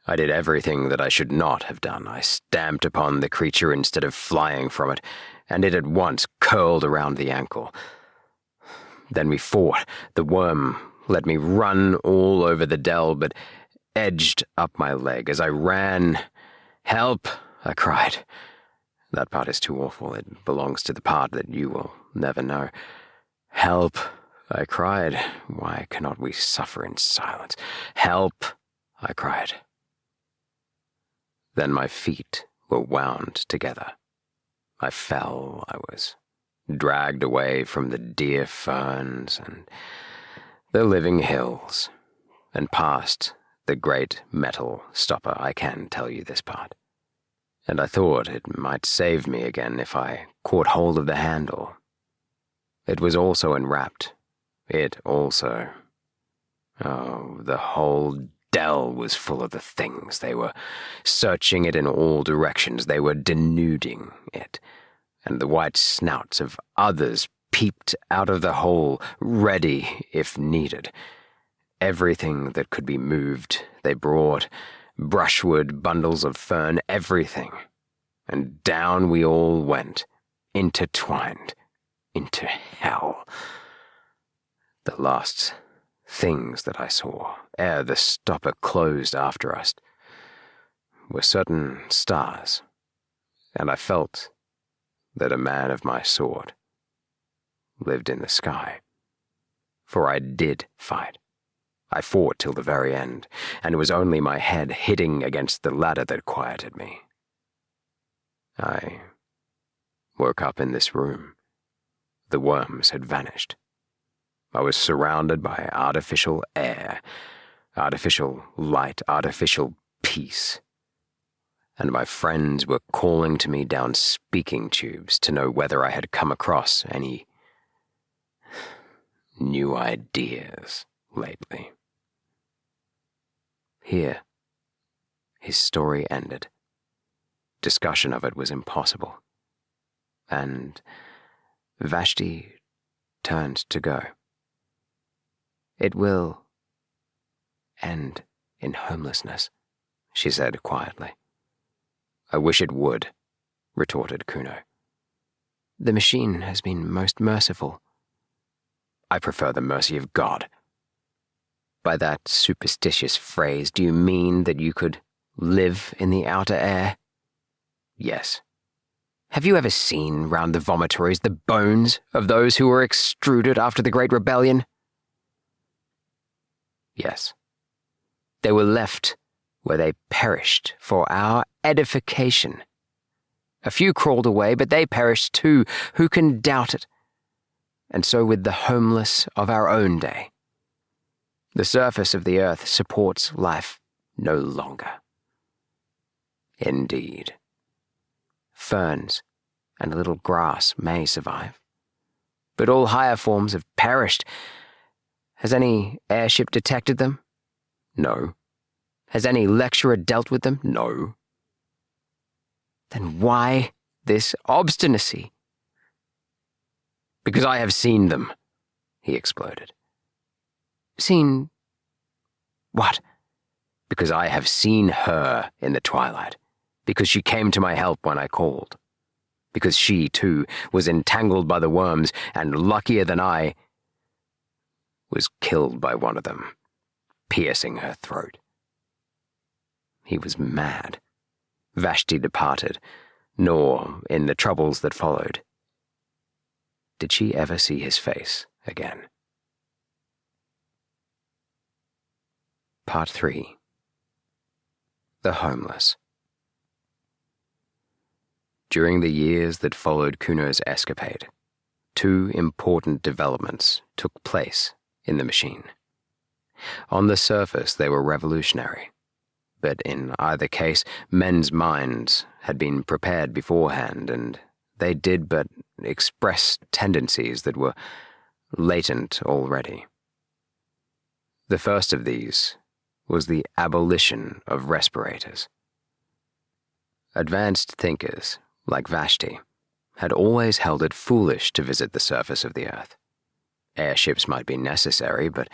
I did everything that I should not have done. I stamped upon the creature instead of flying from it, and it at once curled around the ankle. Then we fought. The worm let me run all over the dell, but edged up my leg as I ran. "Help!" I cried. That part is too awful. It belongs to the part that you will never know. "Help!" I cried. Why cannot we suffer in silence? "Help!" I cried. Then my feet were wound together. I fell. I was dragged away from the dear ferns and the living hills, and past the great metal stopper. I can tell you this part. And I thought it might save me again if I caught hold of the handle. It was also enwrapped. It also. Oh, the whole dell was full of the things. They were searching it in all directions. They were denuding it, and the white snouts of others peeped out of the hole, ready if needed. Everything that could be moved they brought, brushwood, bundles of fern, everything. And down we all went, intertwined, into hell. The last things that I saw, ere the stopper closed after us, were certain stars, and I felt that a man of my sort lived in the sky. For I did fight. I fought till the very end, and it was only my head hitting against the ladder that quieted me. I woke up in this room. The worms had vanished. I was surrounded by artificial air, artificial light, artificial peace. And my friends were calling to me down speaking tubes to know whether I had come across any new ideas lately. Here, his story ended. Discussion of it was impossible. And Vashti turned to go. "It will end in homelessness," she said quietly. "I wish it would," retorted Kuno. "The machine has been most merciful." "I prefer the mercy of God." "By that superstitious phrase, do you mean that you could live in the outer air?" "Yes." "Have you ever seen round the vomitories the bones of those who were extruded after the Great Rebellion?" "Yes." "They were left where they perished for our edification. A few crawled away, but they perished too. Who can doubt it? And so with the homeless of our own day. The surface of the earth supports life no longer." "Indeed. Ferns and a little grass may survive, but all higher forms have perished. Has any airship detected them? No. Has any lecturer dealt with them? No. Then why this obstinacy?" "Because I have seen them," he exploded. "Seen what?" "Because I have seen her in the twilight. Because she came to my help when I called. Because she, too, was entangled by the worms, and luckier than I, was killed by one of them, piercing her throat." He was mad. Vashti departed, nor in the troubles that followed did she ever see his face again. Part 3. The Homeless. During the years that followed Kuno's escapade, 2 important developments took place in the machine. On the surface, they were revolutionary, but in either case, men's minds had been prepared beforehand, and they did but express tendencies that were latent already. The first of these was the abolition of respirators. Advanced thinkers, like Vashti, had always held it foolish to visit the surface of the earth. Airships might be necessary, but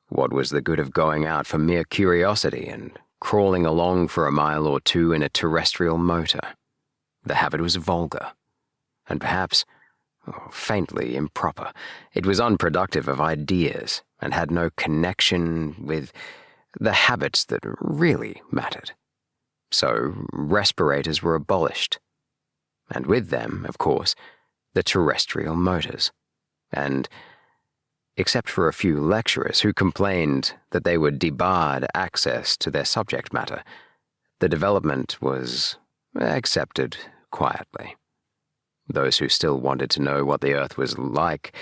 what was the good of going out for mere curiosity and crawling along for a mile or 2 in a terrestrial motor? The habit was vulgar, and perhaps faintly improper. It was unproductive of ideas and had no connection with the habits that really mattered. So respirators were abolished, and with them, of course, the terrestrial motors. And except for a few lecturers who complained that they were debarred access to their subject matter, the development was accepted quietly. Those who still wanted to know what the earth was like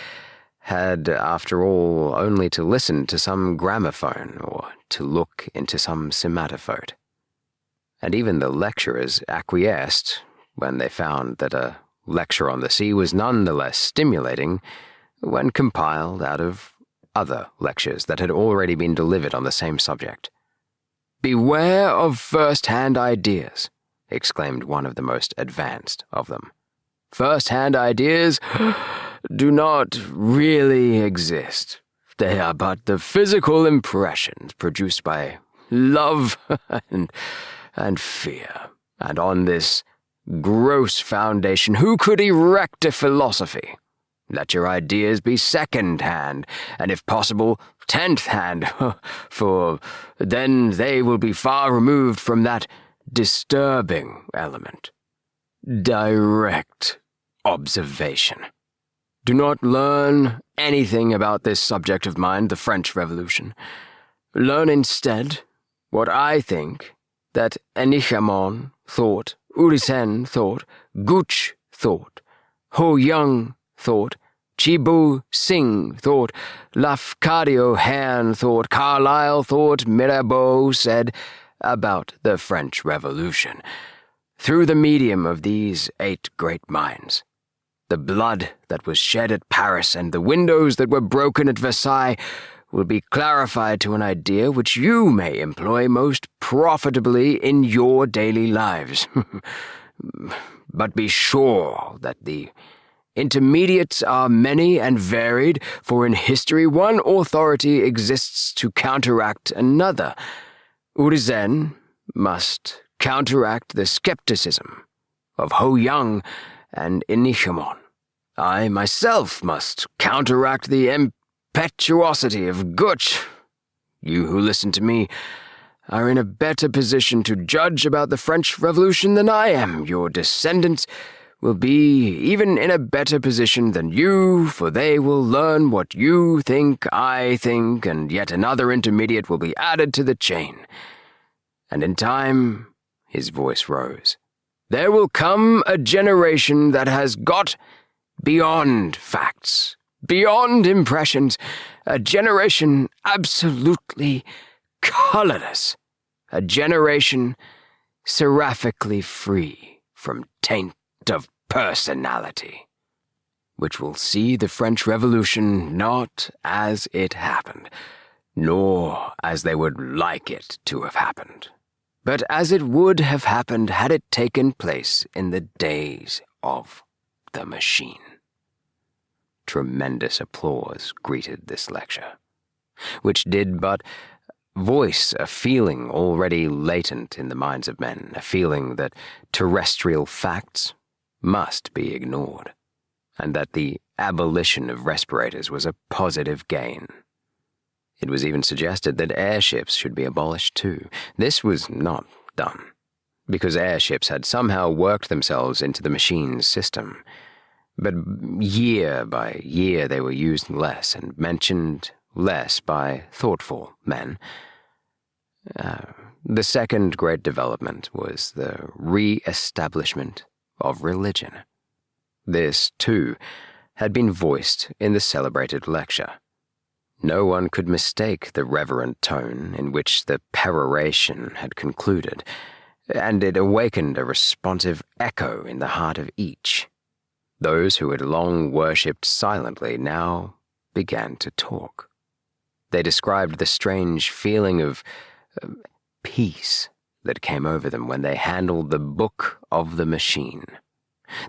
had, after all, only to listen to some gramophone or to look into some cinematophote. And even the lecturers acquiesced when they found that a lecture on the sea was none the less stimulating when compiled out of other lectures that had already been delivered on the same subject. "Beware of first-hand ideas," exclaimed one of the most advanced of them. "First-hand ideas do not really exist. They are but the physical impressions produced by love and fear. And on this gross foundation, who could erect a philosophy? Let your ideas be second-hand, and if possible, 10th-hand, for then they will be far removed from that disturbing element. Direct observation. Do not learn anything about this subject of mine, the French Revolution. Learn instead what I think that Enichemon thought, Urizen thought, Gooch thought, Ho Young thought, Chibu Singh thought, Lafcadio Han thought, Carlyle thought, Mirabeau said about the French Revolution. Through the medium of these 8 great minds, the blood that was shed at Paris and the windows that were broken at Versailles will be clarified to an idea which you may employ most profitably in your daily lives. But be sure that the intermediates are many and varied, for in history one authority exists to counteract another. Urizen must counteract the skepticism of Ho Young and Inichimon. I myself must counteract the impetuosity of Gutch. You who listen to me are in a better position to judge about the French Revolution than I am. Your descendants will be even in a better position than you, for they will learn what you think, I think, and yet another intermediate will be added to the chain. And in time, his voice rose, there will come a generation that has got beyond facts, beyond impressions, a generation absolutely colorless, a generation seraphically free from taint of personality, which will see the French Revolution not as it happened, nor as they would like it to have happened, but as it would have happened had it taken place in the days of the machine. Tremendous applause greeted this lecture, which did but voice a feeling already latent in the minds of men, a feeling that terrestrial facts must be ignored, and that the abolition of respirators was a positive gain. It was even suggested that airships should be abolished too. This was not done, because airships had somehow worked themselves into the machine's system. But year by year they were used less and mentioned less by thoughtful men. The second great development was the re-establishment of religion. This, too, had been voiced in the celebrated lecture. No one could mistake the reverent tone in which the peroration had concluded, and it awakened a responsive echo in the heart of each. Those who had long worshipped silently now began to talk. They described the strange feeling of peace that came over them when they handled the book of the machine,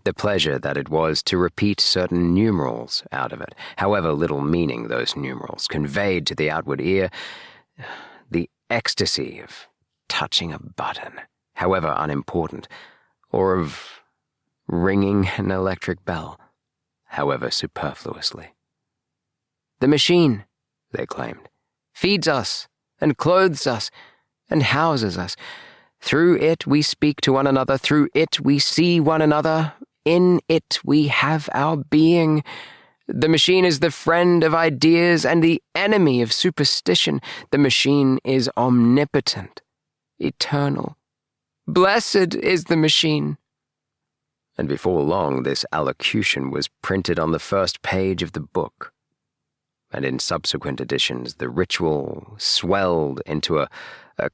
the pleasure that it was to repeat certain numerals out of it, however little meaning those numerals conveyed to the outward ear, the ecstasy of touching a button, however unimportant, or of ringing an electric bell, however superfluously. The machine, they claimed, feeds us and clothes us and houses us. Through it we speak to one another, through it we see one another, in it we have our being. The machine is the friend of ideas and the enemy of superstition. The machine is omnipotent, eternal. Blessed is the machine. And before long this allocution was printed on the first page of the book, and in subsequent editions the ritual swelled into a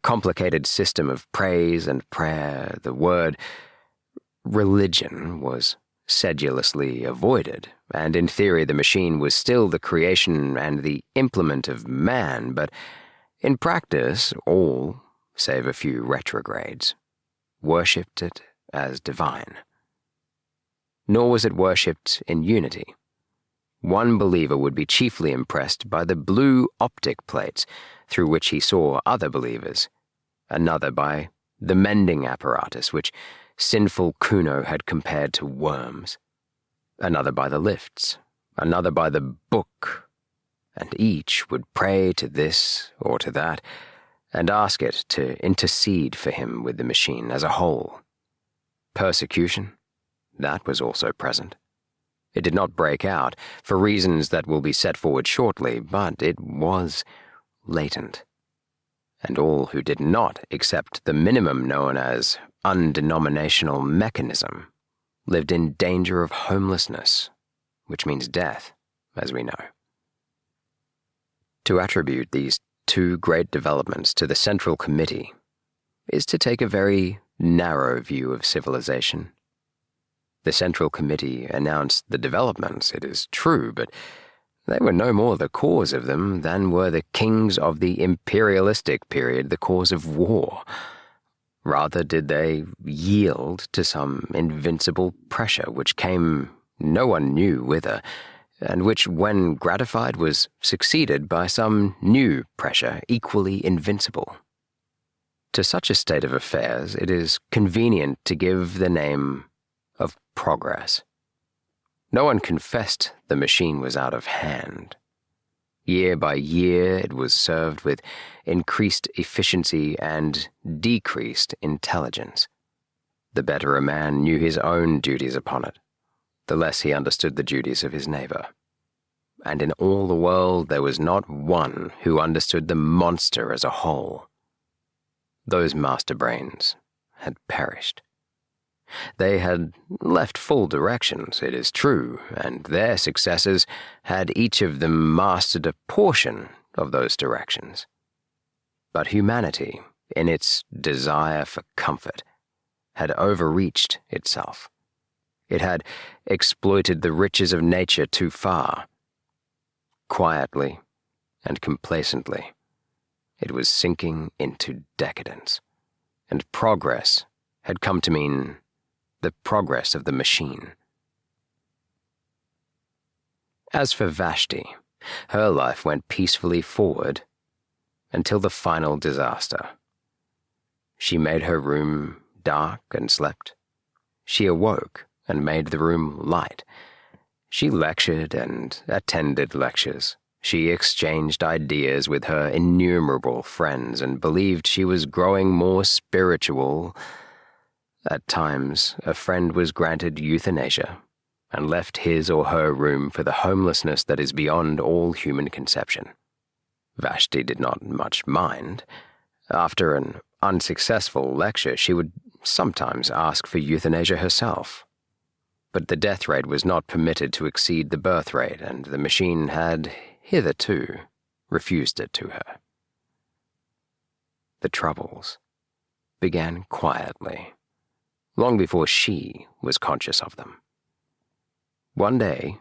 complicated system of praise and prayer. The word religion was sedulously avoided, and in theory the machine was still the creation and the implement of man, but in practice all, save a few retrogrades, worshipped it as divine. Nor was it worshipped in unity. One believer would be chiefly impressed by the blue optic plates through which he saw other believers, another by the mending apparatus which sinful Kuno had compared to worms, another by the lifts, another by the book, and each would pray to this or to that, and ask it to intercede for him with the machine as a whole. Persecution, that was also present. It did not break out, for reasons that will be set forward shortly, but it was latent. And all who did not accept the minimum known as undenominational mechanism lived in danger of homelessness, which means death, as we know. To attribute these two great developments to the Central Committee is to take a very narrow view of civilization. The Central Committee announced the developments, it is true, but they were no more the cause of them than were the kings of the imperialistic period the cause of war. Rather did they yield to some invincible pressure which came no one knew whither, and which, when gratified, was succeeded by some new pressure equally invincible. To such a state of affairs, it is convenient to give the name of progress. No one confessed the machine was out of hand. Year by year, it was served with increased efficiency and decreased intelligence. The better a man knew his own duties upon it, the less he understood the duties of his neighbor. And in all the world there was not one who understood the monster as a whole. Those master brains had perished. They had left full directions, it is true, and their successors had each of them mastered a portion of those directions. But humanity, in its desire for comfort, had overreached itself. It had exploited the riches of nature too far. Quietly and complacently, it was sinking into decadence, and progress had come to mean the progress of the machine. As for Vashti, her life went peacefully forward until the final disaster. She made her room dark and slept. She awoke and made the room light. She lectured and attended lectures. She exchanged ideas with her innumerable friends and believed she was growing more spiritual. At times, a friend was granted euthanasia and left his or her room for the homelessness that is beyond all human conception. Vashti did not much mind. After an unsuccessful lecture, she would sometimes ask for euthanasia herself. But the death rate was not permitted to exceed the birth rate, and the machine had, hitherto, refused it to her. The troubles began quietly, long before she was conscious of them. One day,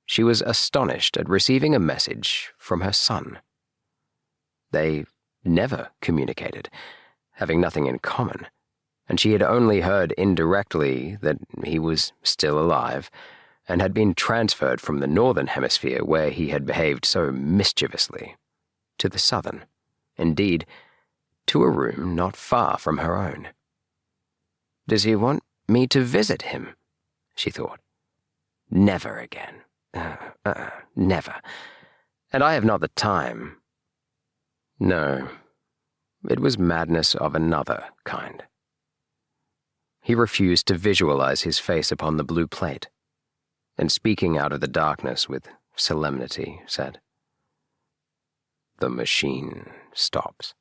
she was astonished at receiving a message from her son. They never communicated, having nothing in common, and she had only heard indirectly that he was still alive and had been transferred from the northern hemisphere, where he had behaved so mischievously, to the southern, indeed, to a room not far from her own. Does he want me to visit him? She thought. Never again. Never. And I have not the time. No, it was madness of another kind. He refused to visualize his face upon the blue plate, and speaking out of the darkness with solemnity, said, "The machine stops."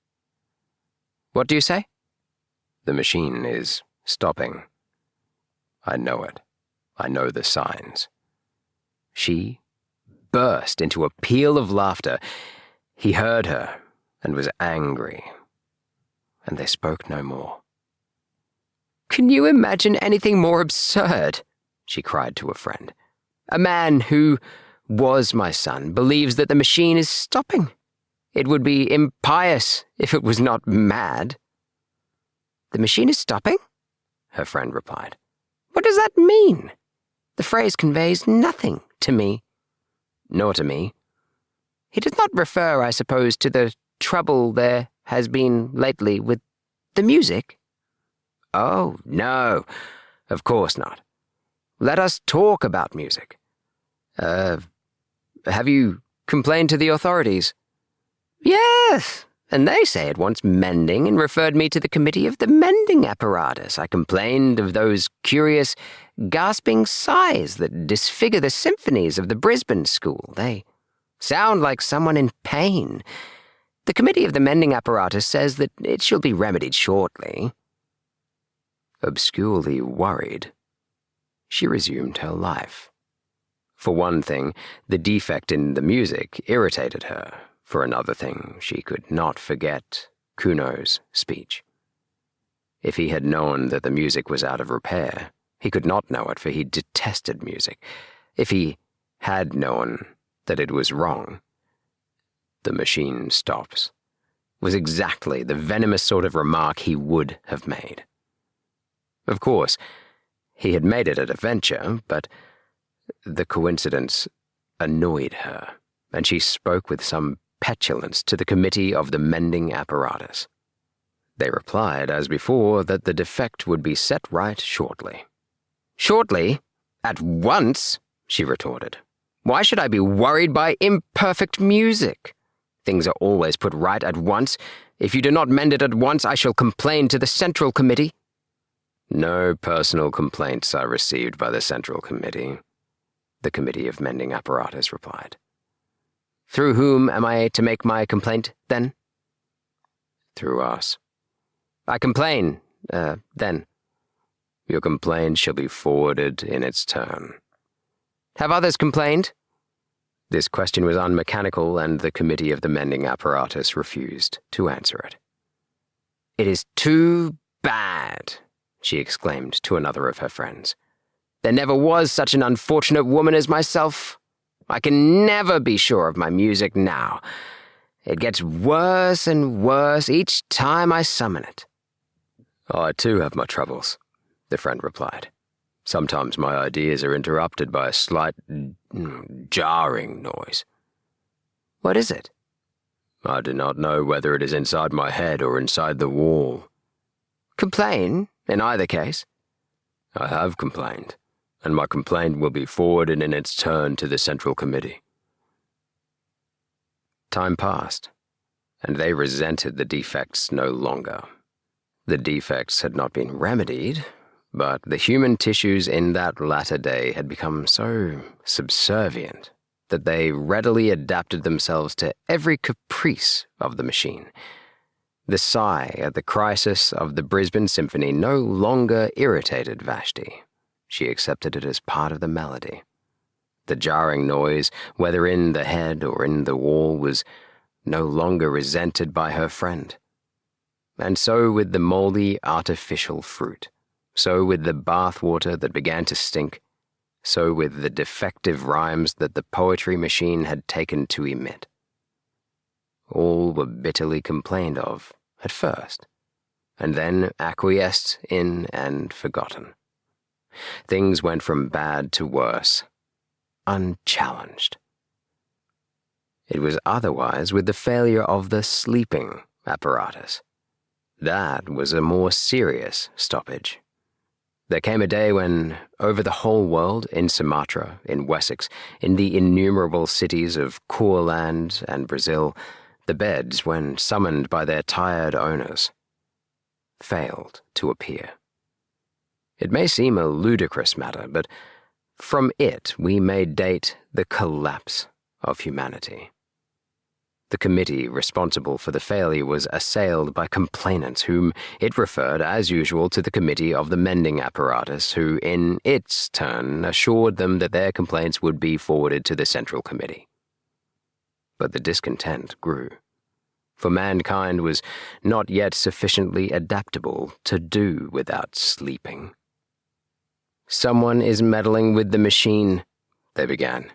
"What do you say?" "The machine is stopping. I know it. I know the signs." She burst into a peal of laughter. He heard her and was angry, and they spoke no more. "Can you imagine anything more absurd?" she cried to a friend. "A man who was my son believes that the machine is stopping. It would be impious if it was not mad." "The machine is stopping?" her friend replied. "What does that mean? The phrase conveys nothing to me." "Nor to me." "He does not refer, I suppose, to the trouble there has been lately with the music?" "Oh, no, of course not. Let us talk about music. Have you complained to the authorities?" "Yes, and they say it wants mending and referred me to the committee of the mending apparatus. I complained of those curious, gasping sighs that disfigure the symphonies of the Brisbane school. They sound like someone in pain. The committee of the mending apparatus says that it shall be remedied shortly." Obscurely worried, she resumed her life. For one thing, the defect in the music irritated her. For another thing, she could not forget Kuno's speech. If he had known that the music was out of repair, he could not know it, for he detested music. If he had known that it was wrong, "The machine stops," was exactly the venomous sort of remark he would have made. Of course, he had made it at a venture, but the coincidence annoyed her, and she spoke with some petulance to the committee of the mending apparatus. They replied, as before, that the defect would be set right shortly. "Shortly? At once?" she retorted. "Why should I be worried by imperfect music? Things are always put right at once. If you do not mend it at once, I shall complain to the Central Committee." "No personal complaints are received by the Central Committee," the Committee of Mending Apparatus replied. "Through whom am I to make my complaint, then?" "Through us." "I complain, then." "Your complaint shall be forwarded in its turn." "Have others complained?" This question was unmechanical, and the Committee of the Mending Apparatus refused to answer it. "It is too bad," she exclaimed to another of her friends. "There never was such an unfortunate woman as myself. I can never be sure of my music now. It gets worse and worse each time I summon it." "I too have my troubles," the friend replied. "Sometimes my ideas are interrupted by a slight jarring noise." "What is it?" "I do not know whether it is inside my head or inside the wall." "Complain, in either case." "I have complained, and my complaint will be forwarded in its turn to the Central Committee." Time passed, and they resented the defects no longer. The defects had not been remedied, but the human tissues in that latter day had become so subservient that they readily adapted themselves to every caprice of the machine. The sigh at the crisis of the Brisbane Symphony no longer irritated Vashti. She accepted it as part of the melody. The jarring noise, whether in the head or in the wall, was no longer resented by her friend. And so with the moldy artificial fruit, so with the bathwater that began to stink, so with the defective rhymes that the poetry machine had taken to emit. All were bitterly complained of at first, and then acquiesced in and forgotten. Things went from bad to worse, unchallenged. It was otherwise with the failure of the sleeping apparatus. That was a more serious stoppage. There came a day when, over the whole world, in Sumatra, in Wessex, in the innumerable cities of Courland and Brazil, the beds, when summoned by their tired owners, failed to appear. It may seem a ludicrous matter, but from it we may date the collapse of humanity. The committee responsible for the failure was assailed by complainants whom it referred, as usual, to the Committee of the Mending Apparatus, who, in its turn, assured them that their complaints would be forwarded to the Central Committee. But the discontent grew, for mankind was not yet sufficiently adaptable to do without sleeping. "Someone is meddling with the machine," they began.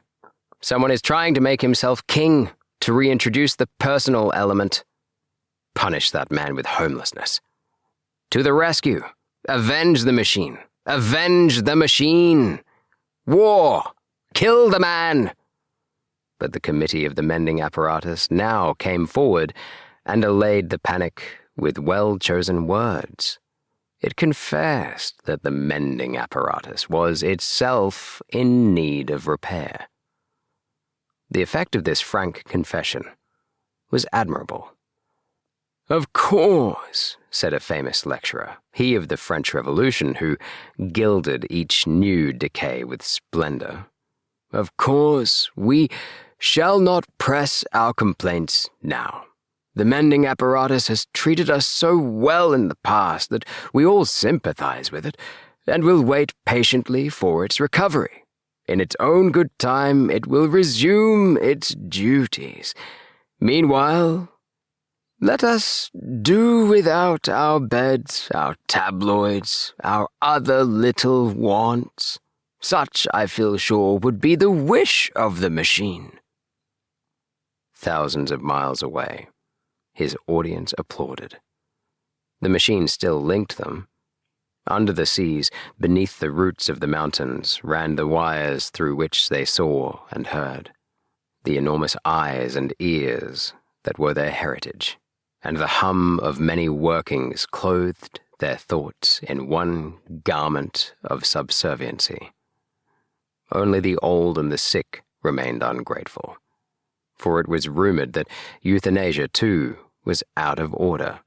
"Someone is trying to make himself king, to reintroduce the personal element. Punish that man with homelessness. To the rescue. Avenge the machine. Avenge the machine. War. Kill the man." But the Committee of the Mending Apparatus now came forward and allayed the panic with well-chosen words. It confessed that the mending apparatus was itself in need of repair. The effect of this frank confession was admirable. "Of course," said a famous lecturer, he of the French Revolution, who gilded each new decay with splendor, "of course, we shall not press our complaints now. The mending apparatus has treated us so well in the past that we all sympathize with it. and will wait patiently for its recovery. In its own good time, it will resume its duties. Meanwhile, let us do without our beds, our tabloids, our other little wants. Such, I feel sure, would be the wish of the machine." Thousands of miles away, his audience applauded. The machine still linked them. Under the seas, beneath the roots of the mountains, ran the wires through which they saw and heard, the enormous eyes and ears that were their heritage, and the hum of many workings clothed their thoughts in one garment of subserviency. Only the old and the sick remained ungrateful, for it was rumored that euthanasia, too, was out of order,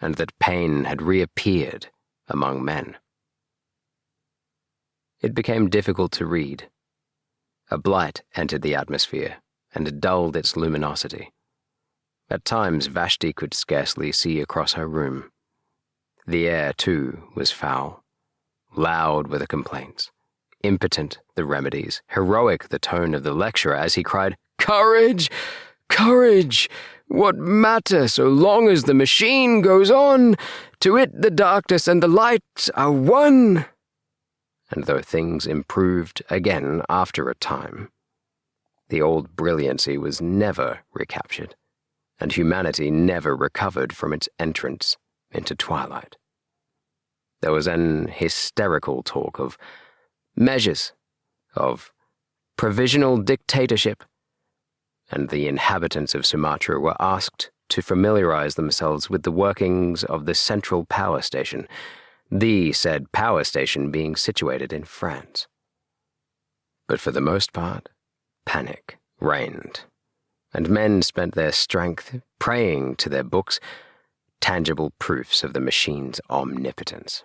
and that pain had reappeared among men. It became difficult to read. A blight entered the atmosphere and dulled its luminosity. At times Vashti could scarcely see across her room. The air, too, was foul, loud with the complaints, impotent the remedies, heroic the tone of the lecturer as he cried, "Courage! Courage! What matter so long as the machine goes on? To it the darkness and the light are one." And though things improved again after a time, the old brilliancy was never recaptured, and humanity never recovered from its entrance into twilight. There was an hysterical talk of measures, of provisional dictatorship, and the inhabitants of Sumatra were asked to familiarize themselves with the workings of the central power station, the said power station being situated in France. But for the most part, panic reigned, and men spent their strength praying to their books, tangible proofs of the machine's omnipotence.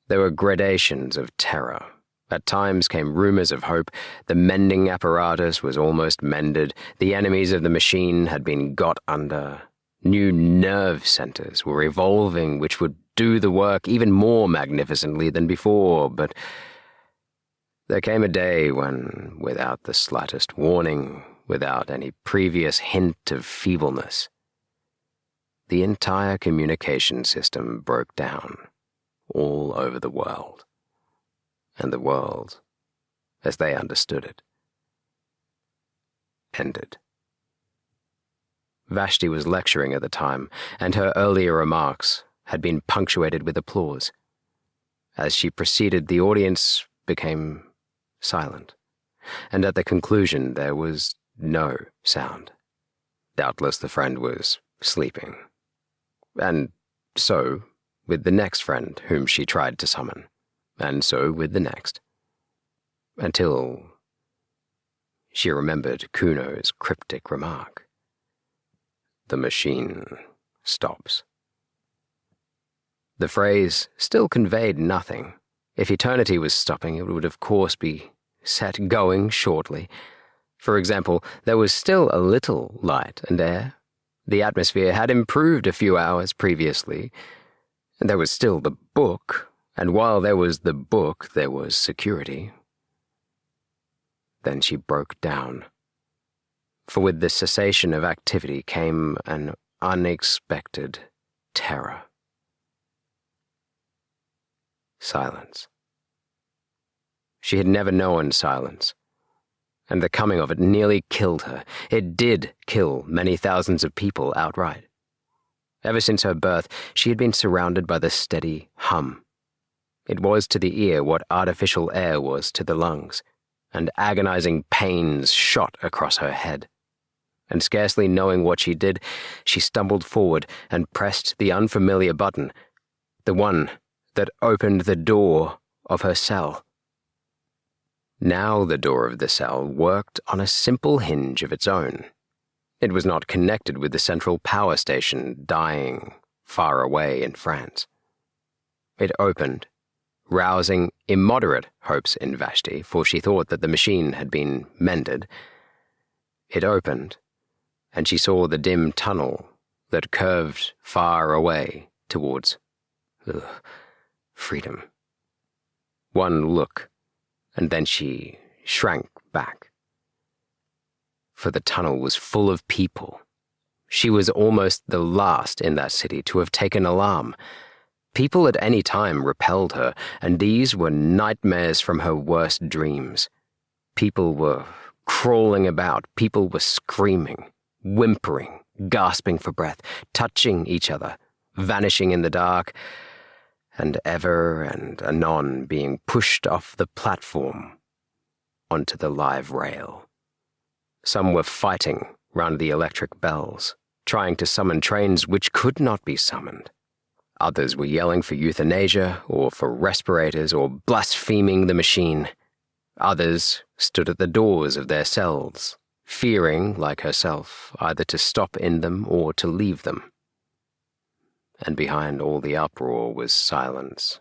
There were gradations of terror. At times came rumors of hope. The mending apparatus was almost mended. The enemies of the machine had been got under. New nerve centers were evolving which would do the work even more magnificently than before, but there came a day when, without the slightest warning, without any previous hint of feebleness, the entire communication system broke down all over the world. And the world, as they understood it, ended. Vashti was lecturing at the time, and her earlier remarks had been punctuated with applause. As she proceeded, the audience became silent, and at the conclusion there was no sound. Doubtless the friend was sleeping. And so with the next friend whom she tried to summon, and so with the next, until she remembered Kuno's cryptic remark. The machine stops. The phrase still conveyed nothing. If eternity was stopping, it would of course be set going shortly. For example, there was still a little light and air. The atmosphere had improved a few hours previously. There was still the book, and while there was the book, there was security. Then she broke down. For with the cessation of activity came an unexpected terror. Silence. She had never known silence, and the coming of it nearly killed her. It did kill many thousands of people outright. Ever since her birth, she had been surrounded by the steady hum. It was to the ear what artificial air was to the lungs, and agonizing pains shot across her head. And scarcely knowing what she did, she stumbled forward and pressed the unfamiliar button, the one that opened the door of her cell. Now the door of the cell worked on a simple hinge of its own. It was not connected with the central power station dying far away in France. It opened, rousing immoderate hopes in Vashti, for she thought that the machine had been mended. It opened, and she saw the dim tunnel that curved far away towards freedom. One look, and then she shrank back. For the tunnel was full of people. She was almost the last in that city to have taken alarm. People at any time repelled her, and these were nightmares from her worst dreams. People were crawling about, people were screaming, whimpering, gasping for breath, touching each other, vanishing in the dark, and ever and anon being pushed off the platform onto the live rail. Some were fighting round the electric bells, trying to summon trains which could not be summoned. Others were yelling for euthanasia or for respirators or blaspheming the machine. Others stood at the doors of their cells, fearing, like herself, either to stop in them or to leave them. And behind all the uproar was silence,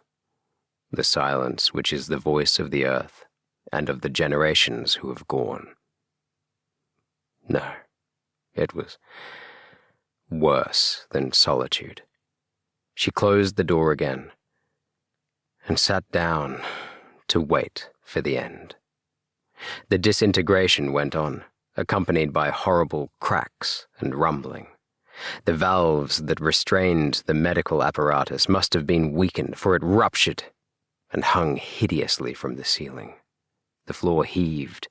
the silence which is the voice of the earth and of the generations who have gone. No, it was worse than solitude. She closed the door again and sat down to wait for the end. The disintegration went on, accompanied by horrible cracks and rumbling. The valves that restrained the medical apparatus must have been weakened, for it ruptured and hung hideously from the ceiling. The floor heaved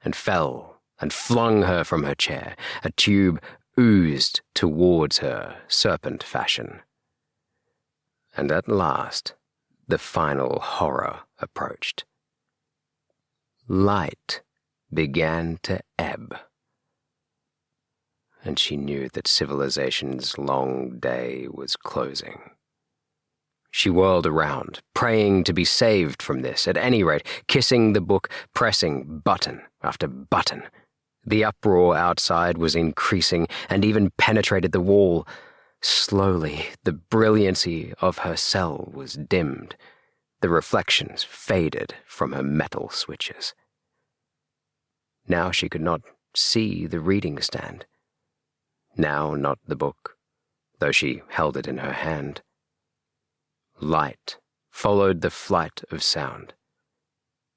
and fell and flung her from her chair. A tube oozed towards her, serpent fashion. And at last, the final horror approached. Light began to ebb, and she knew that civilization's long day was closing. She whirled around, praying to be saved from this, at any rate, kissing the book, pressing button after button. The uproar outside was increasing and even penetrated the wall. Slowly, the brilliancy of her cell was dimmed. The reflections faded from her metal switches. Now she could not see the reading stand. Now not the book, though she held it in her hand. Light followed the flight of sound.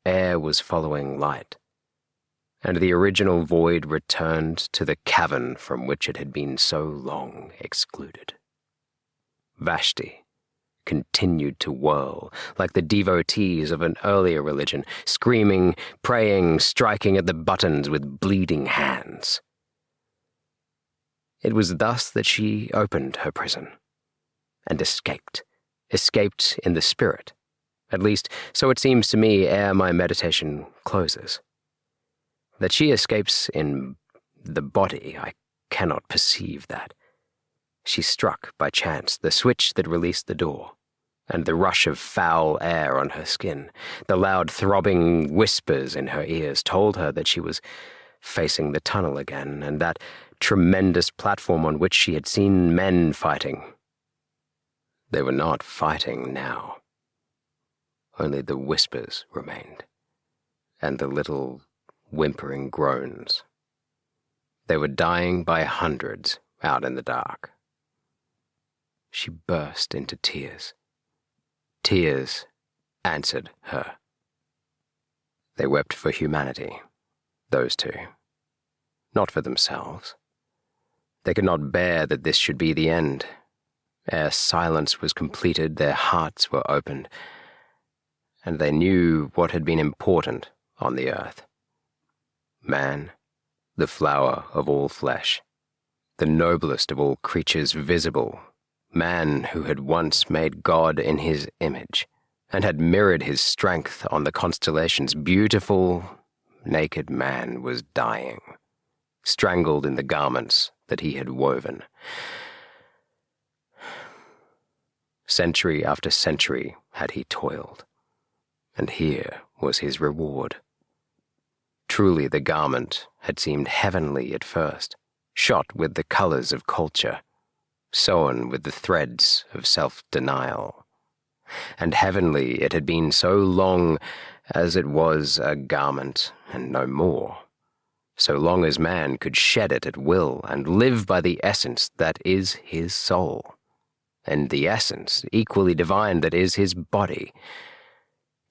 Air was following light, and the original void returned to the cavern from which it had been so long excluded. Vashti continued to whirl like the devotees of an earlier religion, screaming, praying, striking at the buttons with bleeding hands. It was thus that she opened her prison and escaped in the spirit. At least, so it seems to me ere my meditation closes. That she escapes in the body, I cannot perceive that. She struck, by chance, the switch that released the door, and the rush of foul air on her skin, the loud throbbing whispers in her ears told her that she was facing the tunnel again, and that tremendous platform on which she had seen men fighting. They were not fighting now. Only the whispers remained, and the little whimpering groans. They were dying by hundreds out in the dark. She burst into tears. Tears answered her. They wept for humanity, those two, not for themselves. They could not bear that this should be the end. Ere silence was completed, their hearts were opened, and they knew what had been important on the earth. Man, the flower of all flesh, the noblest of all creatures visible, man who had once made God in his image, and had mirrored his strength on the constellations, beautiful, naked man was dying, strangled in the garments that he had woven. Century after century had he toiled, and here was his reward. Truly the garment had seemed heavenly at first, shot with the colors of culture, sewn with the threads of self-denial. And heavenly it had been so long as it was a garment and no more, so long as man could shed it at will and live by the essence that is his soul, and the essence equally divine that is his body.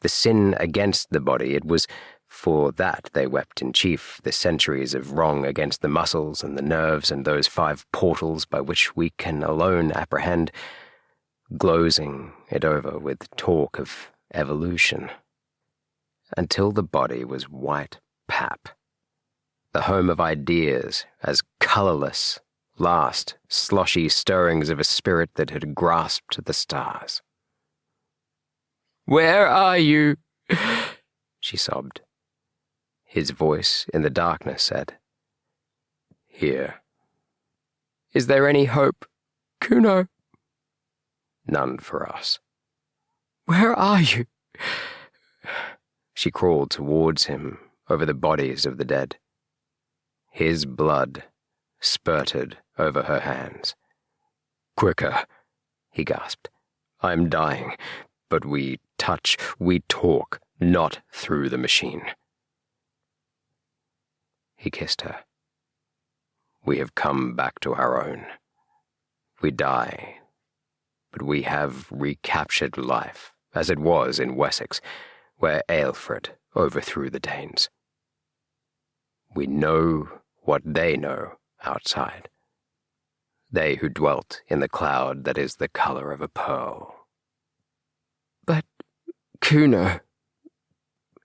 The sin against the body, it was for that they wept in chief, the centuries of wrong against the muscles and the nerves and those 5 portals by which we can alone apprehend, glozing it over with talk of evolution, until the body was white pap, the home of ideas, as colourless, last, sloshy stirrings of a spirit that had grasped the stars. "Where are you?" she sobbed. His voice in the darkness said, "Here." "Is there any hope, Kuno?" "None for us." "Where are you?" She crawled towards him over the bodies of the dead. His blood spurted over her hands. "Quicker," he gasped. "I'm dying, but we touch, we talk, not through the machine." He kissed her. "We have come back to our own. We die, but we have recaptured life, as it was in Wessex, where Aelfred overthrew the Danes. We know what they know outside, they who dwelt in the cloud that is the color of a pearl." "But, Kuno,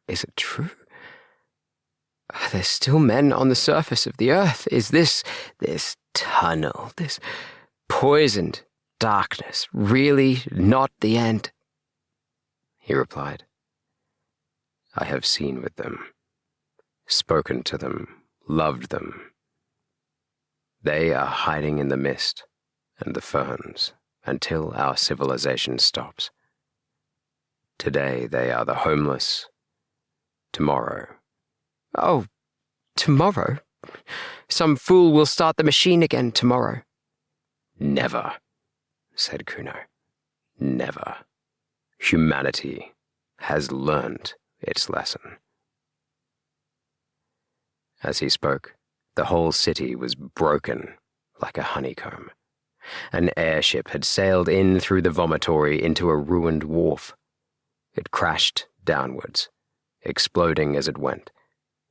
is it true? Are there still men on the surface of the earth? Is this tunnel, this poisoned darkness, really not the end?" He replied, "I have seen with them, spoken to them, loved them. They are hiding in the mist and the ferns until our civilization stops. Today they are the homeless. Tomorrow—" "Oh, tomorrow? Some fool will start the machine again tomorrow." "Never," said Kuno. "Never. Humanity has learned its lesson." As he spoke, the whole city was broken like a honeycomb. An airship had sailed in through the vomitory into a ruined wharf. It crashed downwards, exploding as it went,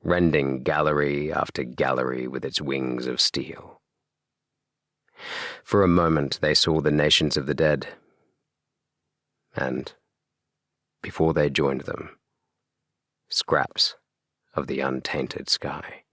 rending gallery after gallery with its wings of steel. For a moment they saw the nations of the dead, and, before they joined them, scraps of the untainted sky.